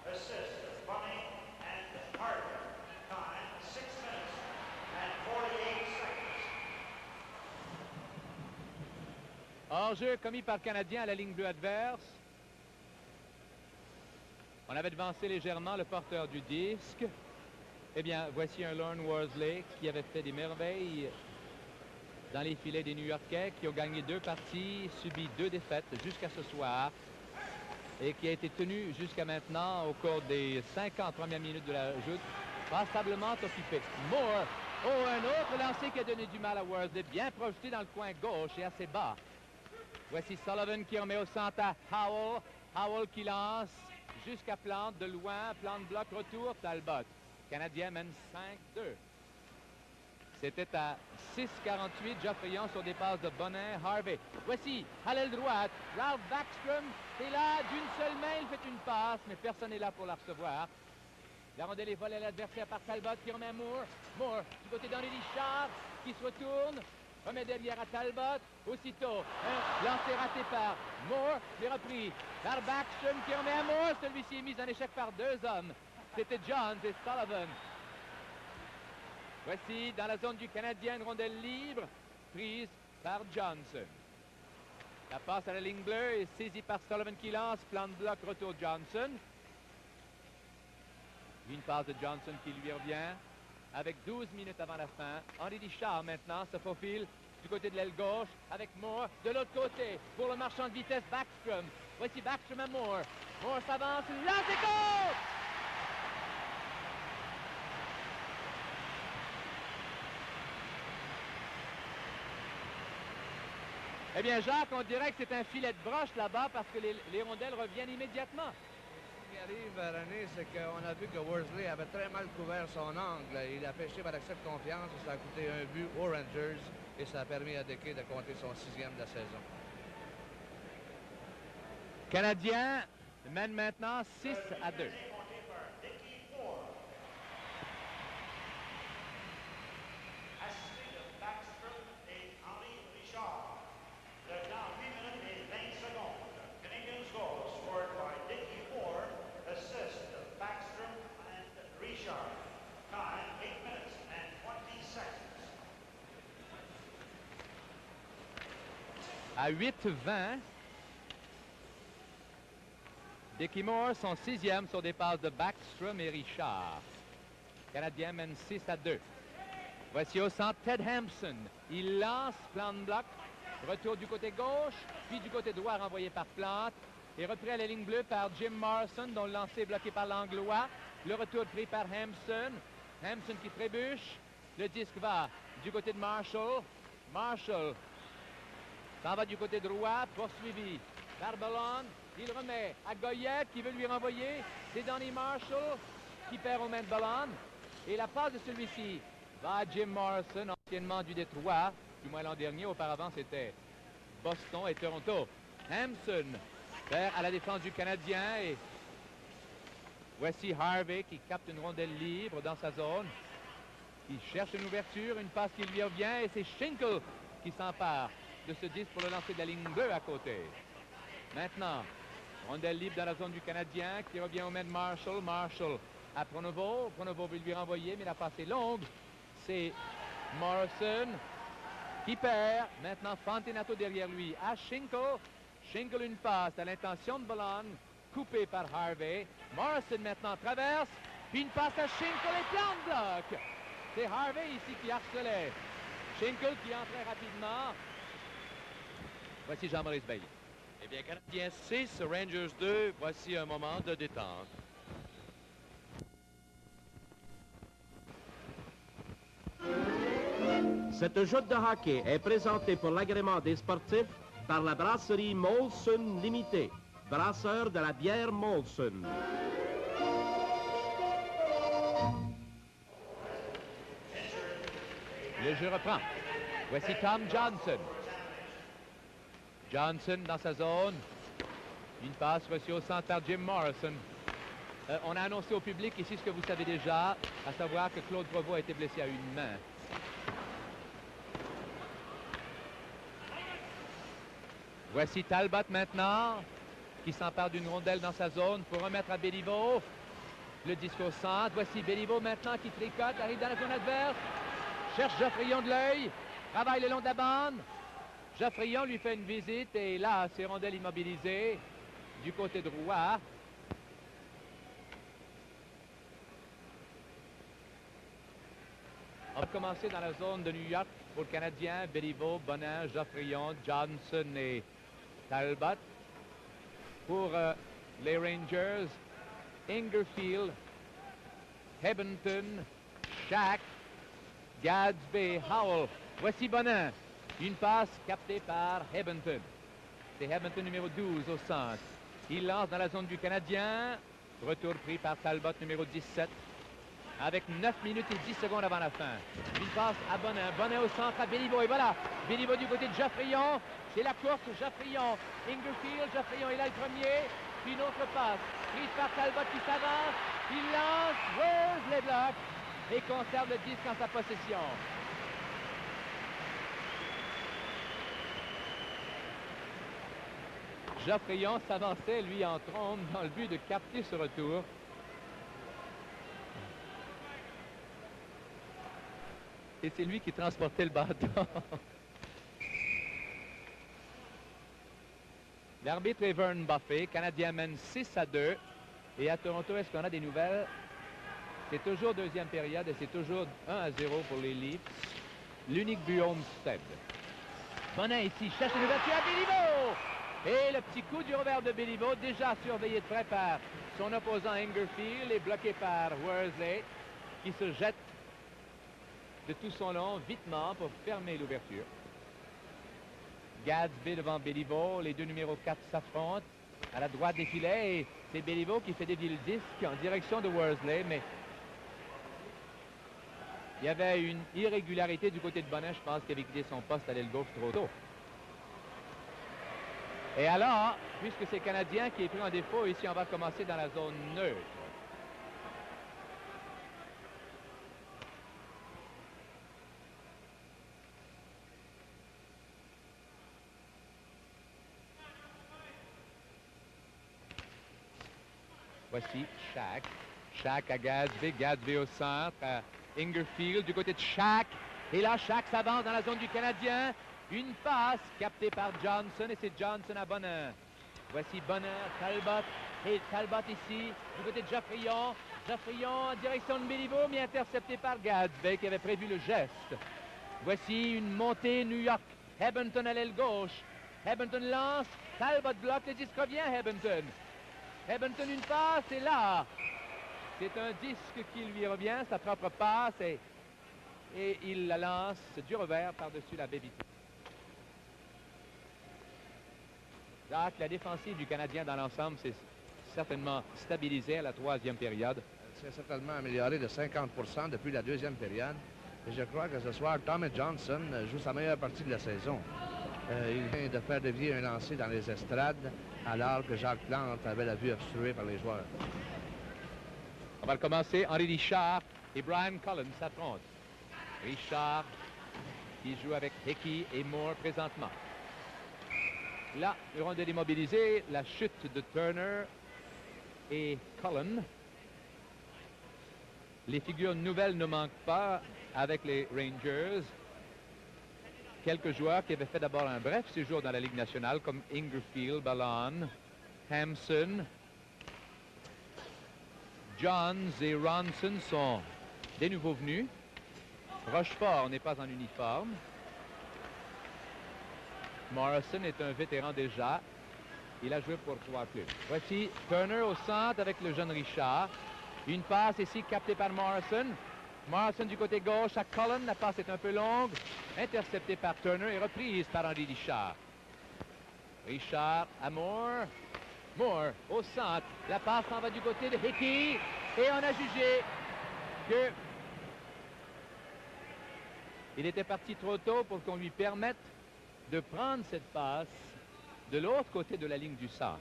Assist of Bonin and Harvey. Time 6 minutes and 48 seconds. Hors-jeu commis par Canadien à la ligne bleue adverse. On avait devancé légèrement le porteur du disque. Eh bien, voici un Lorne Worsley qui avait fait des merveilles dans les filets des New-Yorkais, qui ont gagné 2 parties, subi 2 défaites jusqu'à ce soir et qui a été tenu jusqu'à maintenant au cours des 50 premières minutes de la joute, passablement occupé. Moore, un autre lancé qui a donné du mal à Worsley, bien projeté dans le coin gauche et assez bas. Voici Sullivan qui remet au centre à Howell. Howell qui lance jusqu'à Plante de loin. Plante bloc, retour, Talbot. Canadien mène 5-2. C'était à 6:48. Geoffrion sur des passes de Bonin. Harvey. Voici, à l'aile droite, Ralph Backstrom est là d'une seule main. Il fait une passe, mais personne n'est là pour la recevoir. La rondelle est volée à l'adversaire par Talbot qui remet à Moore. Moore du côté d'Henri Richard qui se retourne. Remet derrière à Talbot. Aussitôt, un lancer raté par Moore. Mais repris par Backstrom qui remet à Moore. Celui-ci est mis en échec par deux hommes. C'était Jones et Sullivan. Voici dans la zone du Canadien une rondelle libre prise par Johnson. La passe à la ligne bleue est saisie par Sullivan qui lance. Plan de bloc, retour Johnson. Une passe de Johnson qui lui revient avec 12 minutes avant la fin. Henri Richard maintenant se faufile du côté de l'aile gauche avec Moore de l'autre côté pour le marchand de vitesse Backstrom. Voici Backstrom à Moore. Moore s'avance, lance et goal! Eh bien, Jacques, on dirait que c'est un filet de broche là-bas parce que les rondelles reviennent immédiatement. Ce qui arrive, René, c'est qu'on a vu que Worsley avait très mal couvert son angle. Il a pêché par excès de confiance et ça a coûté un but aux Rangers et ça a permis à Dickey de compter son 6e de la saison. Canadien mène maintenant 6-2. À 8-20, Dickie Moore, son 6e sur des passes de Backstrom et Richard. Canadien mène 6-2. Voici au centre Ted Hampson. Il lance, plan de bloc, retour du côté gauche, puis du côté droit renvoyé par Plante et repris à la ligne bleue par Jim Morrison, dont le lancer est bloqué par l'Anglois. Le retour pris par Hampson. Hampson qui trébuche. Le disque va du côté de Marshall. Marshall s'en va du côté droit, poursuivi par Ballon. Il remet à Goyette qui veut lui renvoyer. C'est Donnie Marshall qui perd aux mains de Ballon. Et la passe de celui-ci va à Jim Morrison, anciennement du Détroit. Du moins l'an dernier, auparavant c'était Boston et Toronto. Hampson perd à la défense du Canadien. Et voici Harvey qui capte une rondelle libre dans sa zone. Il cherche une ouverture, une passe qui lui revient. Et c'est Schinkel qui s'empare de ce disque pour le lancer de la ligne bleue à côté. Maintenant, rondelle libre dans la zone du Canadien qui revient aux mains de Marshall. Marshall à Pronovo. Pronovo veut lui renvoyer, mais la passe est longue. C'est Morrison qui perd. Maintenant, Fontinato derrière lui à Schinkel. Schinkel une passe à l'intention de Ballon, coupée par Harvey. Morrison maintenant traverse. Puis une passe à Schinkel et plan de bloc. C'est Harvey ici qui harcelait. Schinkel qui entrait rapidement. Voici Jean-Maurice Bailly. Eh bien, Canadien 6, Rangers 2, voici un moment de détente. Cette joute de hockey est présentée pour l'agrément des sportifs par la brasserie Molson Limitée, brasseur de la bière Molson. Le jeu reprend. Voici Tom Johnson. Johnson dans sa zone. Une passe reçue au centre par Jim Morrison. On a annoncé au public ici ce que vous savez déjà, à savoir que Claude Provost a été blessé à une main. Voici Talbot maintenant, qui s'empare d'une rondelle dans sa zone pour remettre à Béliveau. Le disque au centre. Voici Béliveau maintenant qui tricote, arrive dans la zone adverse. Cherche Geoffrion de l'œil. Travaille le long de la bande. Geoffrion lui fait une visite et là, c'est rondelle immobilisée du côté droit. On va commencer dans la zone de New York pour le Canadien. Béliveau, Bonin, Geoffrion, Johnson et Talbot. Pour les Rangers, Ingerfield, Hebenton, Shack, Gadsby, Howell. Voici Bonin. Une passe captée par Hebenton. C'est Hebenton numéro 12 au centre. Il lance dans la zone du Canadien. Retour pris par Talbot, numéro 17. Avec 9 minutes et 10 secondes avant la fin. Une passe à Bonin. Bonin au centre à Béliveau. Et voilà, Béliveau du côté de Geoffrion. C'est la course, Geoffrion. Ingerfield, Geoffrion est là le premier. Puis une autre passe, prise par Talbot qui s'avance. Il lance, Rose les blocs et conserve le disque en sa possession. Geoffrion s'avançait, lui, en trombe dans le but de capter ce retour. Et c'est lui qui transportait le bâton. L'arbitre est Vern Buffet. Canadien mène 6-2. Et à Toronto, est-ce qu'on a des nouvelles? C'est toujours deuxième période et c'est toujours 1-0 pour les Leafs. L'unique but Homestead. Bonin ici cherche une ouverture à Béliveau. Et le petit coup du revers de Béliveau, déjà surveillé de près par son opposant Ingerfield et bloqué par Worsley, qui se jette de tout son long, vitement, pour fermer l'ouverture. Gadsby devant Béliveau, les deux numéros 4 s'affrontent à la droite des filets et c'est Béliveau qui fait dévier le disque en direction de Worsley, mais il y avait une irrégularité du côté de Bonin, je pense qu'il avait quitté son poste à l'aile gauche trop tôt. Et alors, puisque c'est Canadien qui est pris en défaut, ici on va commencer dans la zone neutre. Voici Shack. Shack à Gadsby. Gadsby au centre. À Ingerfield du côté de Shack. Et là, Shack s'avance dans la zone du Canadien. Une passe captée par Johnson. Et c'est Johnson à Bonin. Voici Bonin, Talbot. Et Talbot ici, du côté de Geoffrion. Geoffrion en direction de Béliveau, mais intercepté par Gadsby qui avait prévu le geste. Voici une montée New York. Hebbenton à l'aile gauche. Hebbenton lance. Talbot bloque. Le disque revient, Hebbenton. Hebbenton une passe et là, c'est un disque qui lui revient, sa propre passe et il la lance du revers par-dessus la baie vitrée. Donc, la défensive du Canadien dans l'ensemble s'est certainement stabilisée à la troisième période. C'est certainement amélioré de 50% depuis la deuxième période. Et je crois que ce soir, Tommy Johnson joue sa meilleure partie de la saison. Il vient de faire dévier un lancer dans les estrades alors que Jacques Plante avait la vue obstruée par les joueurs. On va le commencer. Henri Richard et Brian Collins s'affrontent. Richard qui joue avec Hickey et Moore présentement. Là, le rondelle démobilisé, la chute de Turner et Cullen. Les figures nouvelles ne manquent pas avec les Rangers. Quelques joueurs qui avaient fait d'abord un bref séjour dans la Ligue nationale, comme Ingerfield, Ballon, Hampson, Johns et Ronson sont des nouveaux venus. Rochefort n'est pas en uniforme. Morrison est un vétéran déjà. Il a joué pour 3 clubs. Voici Turner au centre avec le jeune Richard. Une passe ici captée par Morrison. Morrison du côté gauche à Cullen. La passe est un peu longue. Interceptée par Turner et reprise par Henri Richard. Richard à Moore. Moore au centre. La passe s'en va du côté de Hickey. Et on a jugé que il était parti trop tôt pour qu'on lui permette de prendre cette passe de l'autre côté de la ligne du centre.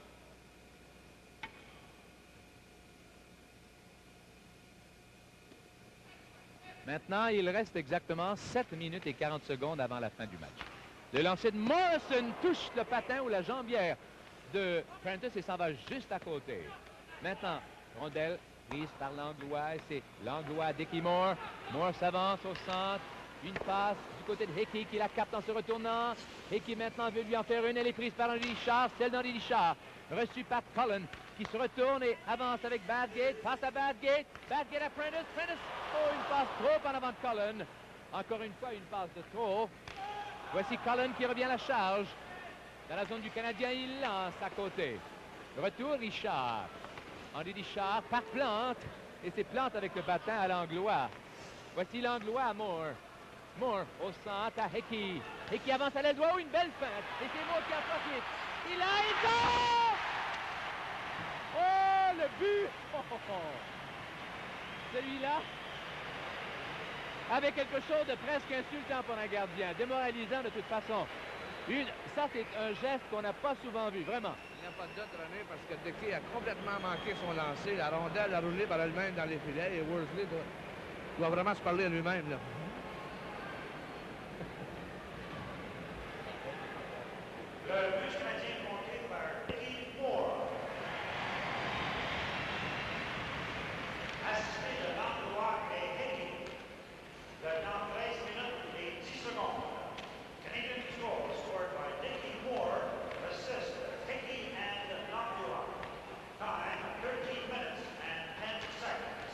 Maintenant, il reste exactement 7 minutes et 40 secondes avant la fin du match. Le lancer de Morrison touche le patin ou la jambière de Prentice et s'en va juste à côté. Maintenant, rondelle prise par Langlois. C'est Langlois à Dickie Moore. Moore s'avance au centre. Une passe du côté de Hickey qui la capte en se retournant. Hickey maintenant veut lui en faire une. Elle est prise par Henri Richard. Celle d'Henri Richard. Reçue par Cullen qui se retourne et avance avec Badgate. Passe à Badgate. Badgate à Prentice. Prentice. Oh, une passe trop en avant de Cullen. Encore une fois, une passe de trop. Voici Cullen qui revient à la charge. Dans la zone du Canadien, il lance à côté. Retour Richard. Henri Richard par Plante. Et c'est Plante avec le patin à Langlois. Voici Langlois à Moore. Moore au centre à Hickey. Hickey avance à l'aile droite. Oh, une belle feinte. Et c'est Moore qui en profite. Il a été! Celui-là avait quelque chose de presque insultant pour un gardien, démoralisant de toute façon. Ça, c'est un geste qu'on n'a pas souvent vu, vraiment. Il n'y a pas de doute, René, parce que Dickey a complètement manqué son lancer. La rondelle a roulé par elle-même dans les filets et Worsley doit vraiment se parler à lui-même, là. Le but canadien monté par Dickie Moore. Assisté de l'endroit et Hickey. Le temps 13 minutes et 10 secondes. Canadian goal scored by Dickie Moore. Assist Hickey and L'Endroit. Time 13 minutes and 10 seconds.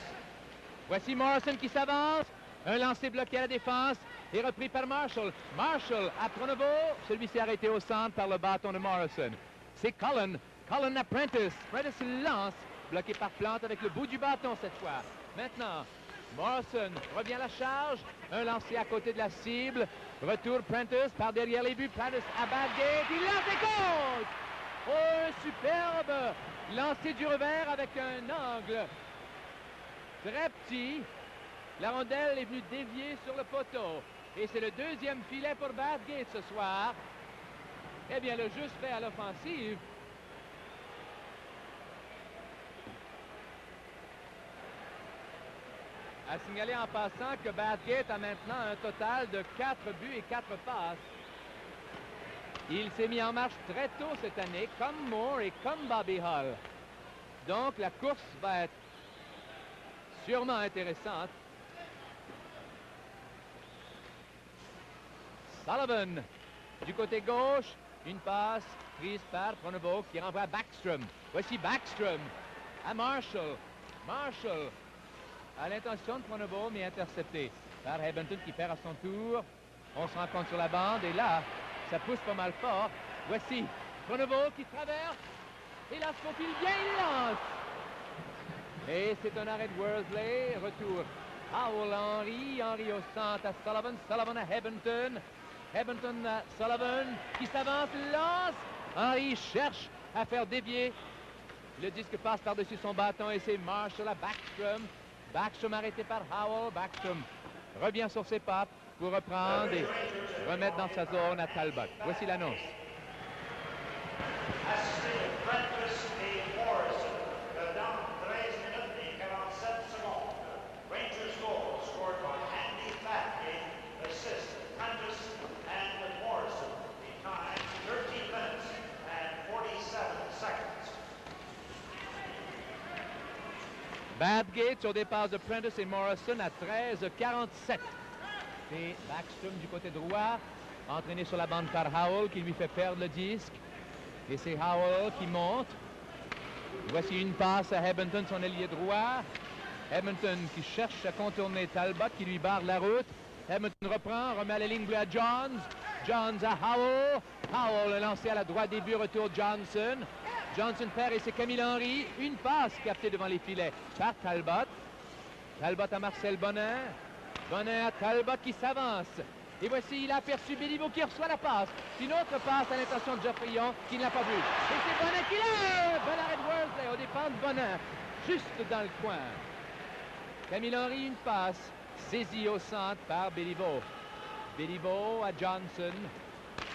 Voici Morrison qui s'avance. Un lancer bloqué à la défense et repris par Marshall. Marshall à Pronovo. Celui-ci arrêté au centre par le bâton de Morrison. C'est Cullen. Cullen à Prentice. Prentice lance. Bloqué par Plante avec le bout du bâton cette fois. Maintenant, Morrison revient à la charge. Un lancer à côté de la cible. Retour Prentice par derrière les buts. Prentice à Badgate. Il lance et compte! Oh, un superbe lancer du revers avec un angle très petit. La rondelle est venue dévier sur le poteau. Et c'est le deuxième filet pour Badgate ce soir. Eh bien, le jeu se fait à l'offensive. À signaler en passant que Badgate a maintenant un total de 4 buts et 4 passes. Il s'est mis en marche très tôt cette année, comme Moore et comme Bobby Hull. Donc, la course va être sûrement intéressante. Sullivan, du côté gauche, une passe prise par Pronovo qui renvoie à Backstrom. Voici Backstrom à Marshall. Marshall à l'intention de Pronovo, mais intercepté par Edmonton qui perd à son tour. On se rencontre sur la bande et là, ça pousse pas mal fort. Voici Pronovo qui traverse et là se faufile bien, il lance. Et c'est un arrêt de Worsley. Retour Howell Henry. Henry au centre à Sullivan. Sullivan à Edmonton. Edmonton à Sullivan qui s'avance, lance. Henry cherche à faire dévier. Le disque passe par-dessus son bâton et c'est Marshall à Backstrom. Backstrom arrêté par Howell. Backstrom revient sur ses pattes pour reprendre et remettre dans sa zone à Talbot. Voici l'annonce. Assisté de Prentice et Morrison. Le temps 13 minutes et 47 secondes. Rangers goal scored by Andy Badgate. Assist Prentice and Morrison. The time 13 minutes and 47 seconds. Badgate sur des passes de Prentice et Morrison à 13:47. C'est Backstrom du côté droit, entraîné sur la bande par Howell qui lui fait perdre le disque. Et c'est Howell qui monte. Voici une passe à Edmonton, son ailier droit. Edmonton qui cherche à contourner Talbot qui lui barre la route. Edmonton reprend, remet à la ligne bleue à Johns. Johns à Howell. Howell a lancé à la droite des buts, retour Johnson. Johnson perd et c'est Camille Henry. Une passe captée devant les filets par Talbot. Talbot à Marcel Bonin. Bonin à Talbot qui s'avance. Et voici, il a aperçu Béliveau qui reçoit la passe. Une autre passe à l'intention de Geoffrion qui ne l'a pas vue. Et c'est Bonin qui l'a! Bon arrêt de Worsley au dépens de Bonin. Juste dans le coin. Camille Henry, une passe saisie au centre par Béliveau. Béliveau à Johnson.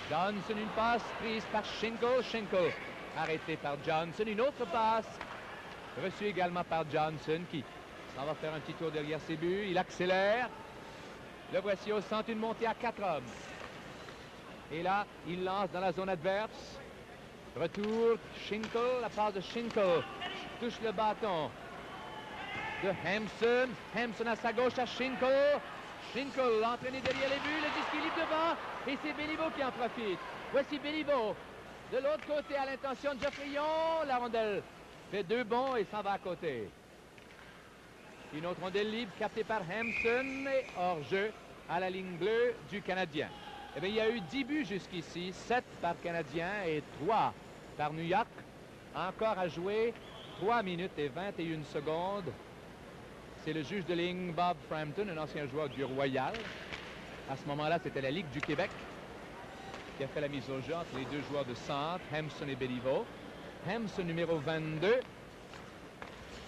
Johnson, une passe prise par Schinkel. Schinkel arrêté par Johnson. Une autre passe reçue également par Johnson qui s'en va faire un petit tour derrière ses buts. Il accélère. Le voici au centre, une montée à 4 hommes. Et là, il lance dans la zone adverse. Retour, Schinkel, la passe de Schinkel. Touche le bâton de Hampson. Hampson à sa gauche à Schinkel. Schinkel, entraîné derrière les buts, le disque est libre devant. Et c'est Béliveau qui en profite. Voici Béliveau. De l'autre côté, à l'intention de Geoffrion. La rondelle fait 2 bonds et s'en va à côté. Une autre rondelle libre captée par Hampson et hors-jeu à la ligne bleue du Canadien. Eh bien, il y a eu 10 buts jusqu'ici, 7 par Canadien et 3 par New York. Encore à jouer, 3 minutes et 21 secondes. C'est le juge de ligne Bob Frampton, un ancien joueur du Royal. À ce moment-là, c'était la Ligue du Québec qui a fait la mise au jeu entre les deux joueurs de centre, Hampson et Béliveau. Hampson, numéro 22.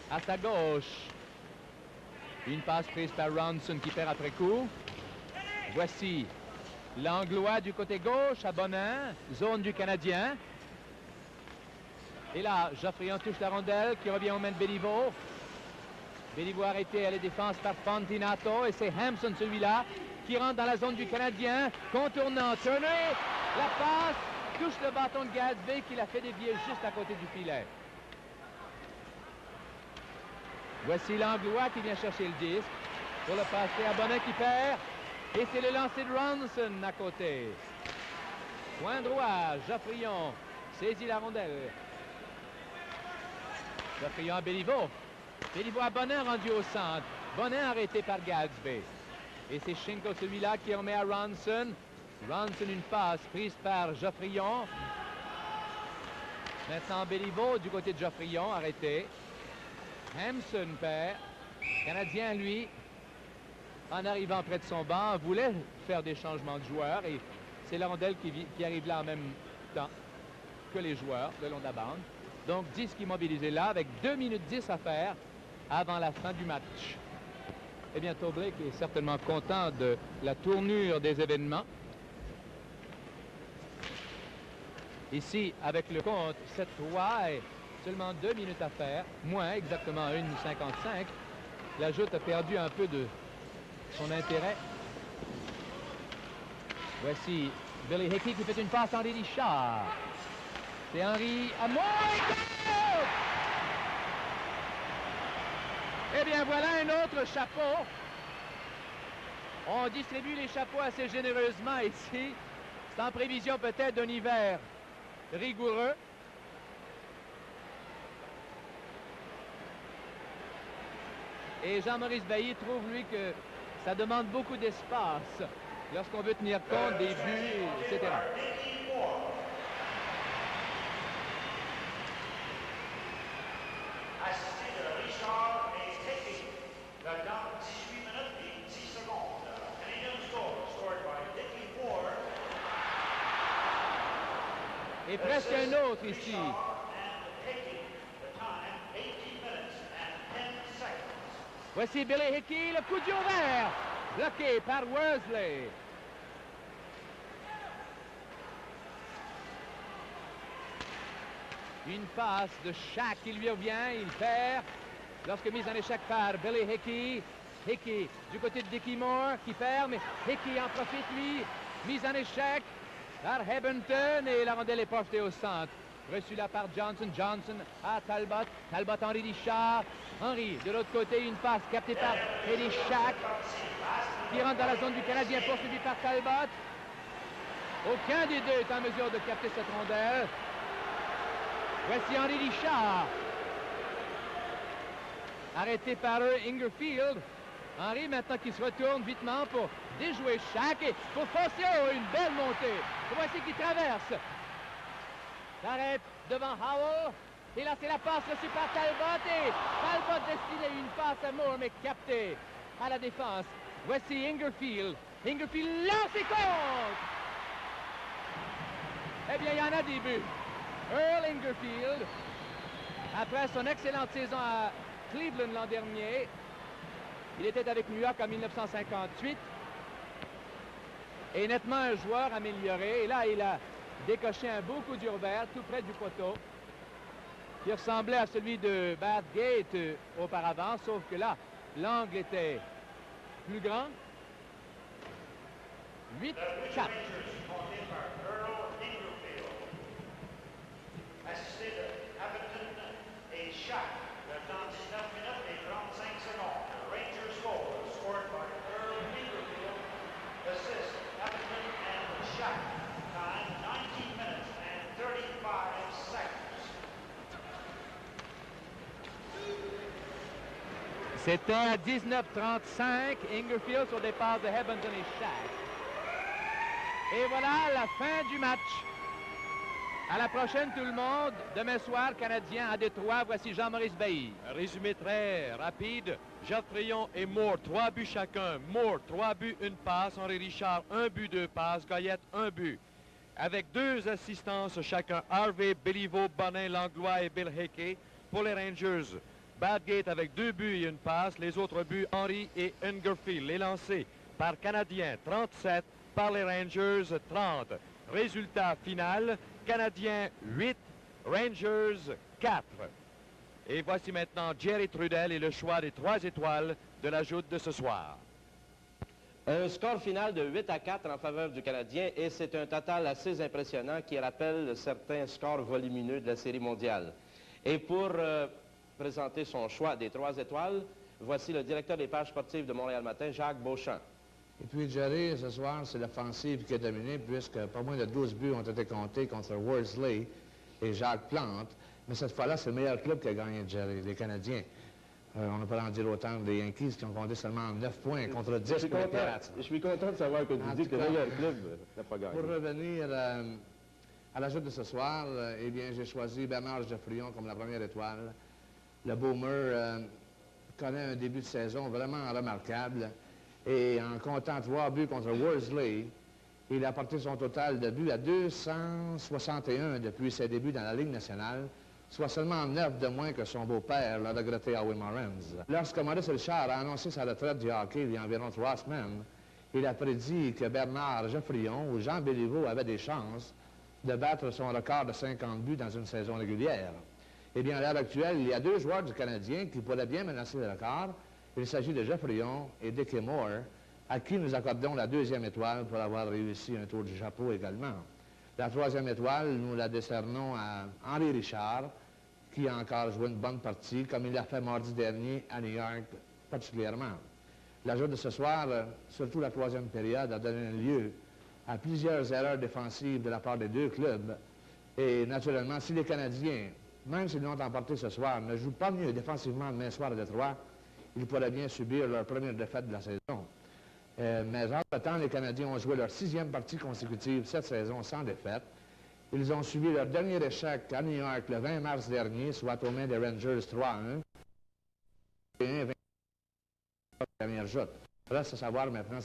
À sa gauche, une passe prise par Ronson qui perd après coup. Voici l'Anglois du côté gauche à Bonin, zone du Canadien. Et là, Geoffrion touche la rondelle qui revient aux mains de Béliveau. Béliveau arrêté à la défense par Fontinato et c'est Hampson celui-là qui rentre dans la zone du Canadien, contournant Turner. La passe touche le bâton de Gadsby qui l'a fait dévier juste à côté du filet. Voici l'Anglois qui vient chercher le disque pour le passer à Bonin qui perd. Et c'est le lancer de Ronson à côté. Point droit, Geoffrion saisit la rondelle. Geoffrion à Béliveau. Béliveau à Bonin rendu au centre. Bonin arrêté par Gadsby. Et c'est Schinkel celui-là qui remet à Ronson. Ronson une passe prise par Geoffrion. Maintenant Béliveau du côté de Geoffrion arrêté. Hampson perd. Canadien lui, en arrivant près de son banc, voulait faire des changements de joueurs et c'est la rondelle qui arrive là en même temps que les joueurs le long de la bande. Donc disque immobilisé là avec 2 minutes 10 à faire avant la fin du match. Eh bien, Toblake est certainement content de la tournure des événements. Ici, avec le compte 7-3 et seulement 2 minutes à faire, moins exactement 1,55, la joute a perdu un peu de son intérêt. Voici Billy Hickey qui fait une passe à Henri Richard. C'est Henri à moi. Eh bien, voilà un autre chapeau. On distribue les chapeaux assez généreusement ici. C'est en prévision peut-être d'un hiver rigoureux. Et Jean-Maurice Bailly trouve, lui, que ça demande beaucoup d'espace lorsqu'on veut tenir compte des buts, etc. Assisté de Richard et Hickey. Le temps 18 minutes et 10 secondes. Canadian scored by Hickey Moore. Et presque un autre ici. Voici Billy Hickey, le coup de vert, bloqué par Worsley. Une passe de Shack qui lui revient, il perd. Lorsque mise en échec par Billy Hickey. Hickey du côté de Dickie Moore qui perd, mais Hickey en profite lui. Mise en échec par Hebenton et la rondelle est portée au centre. Reçu là par Johnson. Johnson à Talbot. Talbot, Henri Richard. Henri, de l'autre côté, une passe captée par Eddie Shack qui rentre dans la zone du Canadien, poursuivi par Talbot. Aucun des deux est en mesure de capter cette rondelle. Voici Henri Richard. Arrêté par Ingerfield. Henri maintenant qui se retourne vitement pour déjouer Shack et pour forcer une belle montée. Voici qui traverse. S'arrête devant Howell. Et là, c'est la passe reçue par Talbot. Et Talbot destinait une passe à Moore, mais captée à la défense. Voici Ingerfield. Ingerfield lance et compte. Eh bien, il y en a des buts. Earl Ingerfield, après son excellente saison à Cleveland l'an dernier, il était avec New York en 1958. Et nettement un joueur amélioré. Et là, il a décoché un beau coup dur vert tout près du poteau qui ressemblait à celui de Bathgate auparavant, sauf que là, l'angle était plus grand. 8-4. Assisté de Hamilton et Shack. Le temps 19 minutes et 35 secondes. Rangers scored by Earl Ingerfield. Assist Hamilton and Shack. Time 19 minutes and 35 seconds. C'était à 19h35, Ingerfield sur départ de Hebenton et Shack. Et voilà la fin du match. À la prochaine tout le monde. Demain soir, Canadien à Détroit. Voici Jean-Maurice Bailly. Résumé très rapide. Geoffrion et Moore, 3 buts chacun. Moore, 3 buts, 1 passe. Henri Richard, 1 but, 2 passes. Goyette, 1 but. Avec 2 assistances chacun. Harvey, Béliveau, Bonin, Langlois et Bill Hickey. Pour les Rangers, Badgate avec 2 buts et une passe. Les autres buts, Henry et Ungerfield. Les lancés par Canadiens, 37, par les Rangers, 30. Résultat final, Canadiens 8, Rangers 4. Et voici maintenant Jerry Trudel et le choix des 3 étoiles de la joute de ce soir. Un score final de 8-4 en faveur du Canadien et c'est un total assez impressionnant qui rappelle certains scores volumineux de la Série mondiale. Et pour présenter son choix des 3 étoiles, voici le directeur des pages sportives de Montréal Matin, Jacques Beauchamp. Et puis, Jerry, ce soir, c'est l'offensive qui a dominé, puisque pas moins de 12 buts ont été comptés contre Worsley et Jacques Plante. Mais cette fois-là, c'est le meilleur club qui a gagné, Jerry, les Canadiens. On n'a pas en dire autant des Yankees qui ont compté seulement 9 points contre 10 pour les Pirates. Je suis content de savoir que tu dis que le meilleur club n'a pas gagné. Pour revenir à la joute de ce soir, eh bien, j'ai choisi Bernard Geoffrion comme la première étoile. Le Boomer connaît un début de saison vraiment remarquable. Et en comptant 3 buts contre Worsley, il a porté son total de buts à 261 depuis ses débuts dans la Ligue nationale, soit seulement 9 de moins que son beau-père, le regretté Howie Morens. Lorsque Maurice Richard a annoncé sa retraite du hockey il y a environ 3 semaines, il a prédit que Bernard Geoffrion ou Jean Béliveau avaient des chances de battre son record de 50 buts dans une saison régulière. Eh bien, à l'heure actuelle, il y a 2 joueurs du Canadien qui pourraient bien menacer le record. Il s'agit de Geoffrion et Dickie Moore, à qui nous accordons la 2e étoile pour avoir réussi un tour du chapeau également. La 3e étoile, nous la décernons à Henri Richard, qui a encore joué une bonne partie, comme il l'a fait mardi dernier à New York particulièrement. La joute de ce soir, surtout la 3e période, a donné lieu à plusieurs erreurs défensives de la part des 2 clubs. Et naturellement, si les Canadiens, même s'ils l'ont emporté ce soir, ne jouent pas mieux défensivement demain soir à Détroit, ils pourraient bien subir leur première défaite de la saison. Mais entre-temps, les Canadiens ont joué leur 6e partie consécutive cette saison sans défaite. Ils ont subi leur dernier échec à New York le 20 mars dernier, soit aux mains des Rangers 3-1. Et 20 dernière joute. Reste à savoir maintenant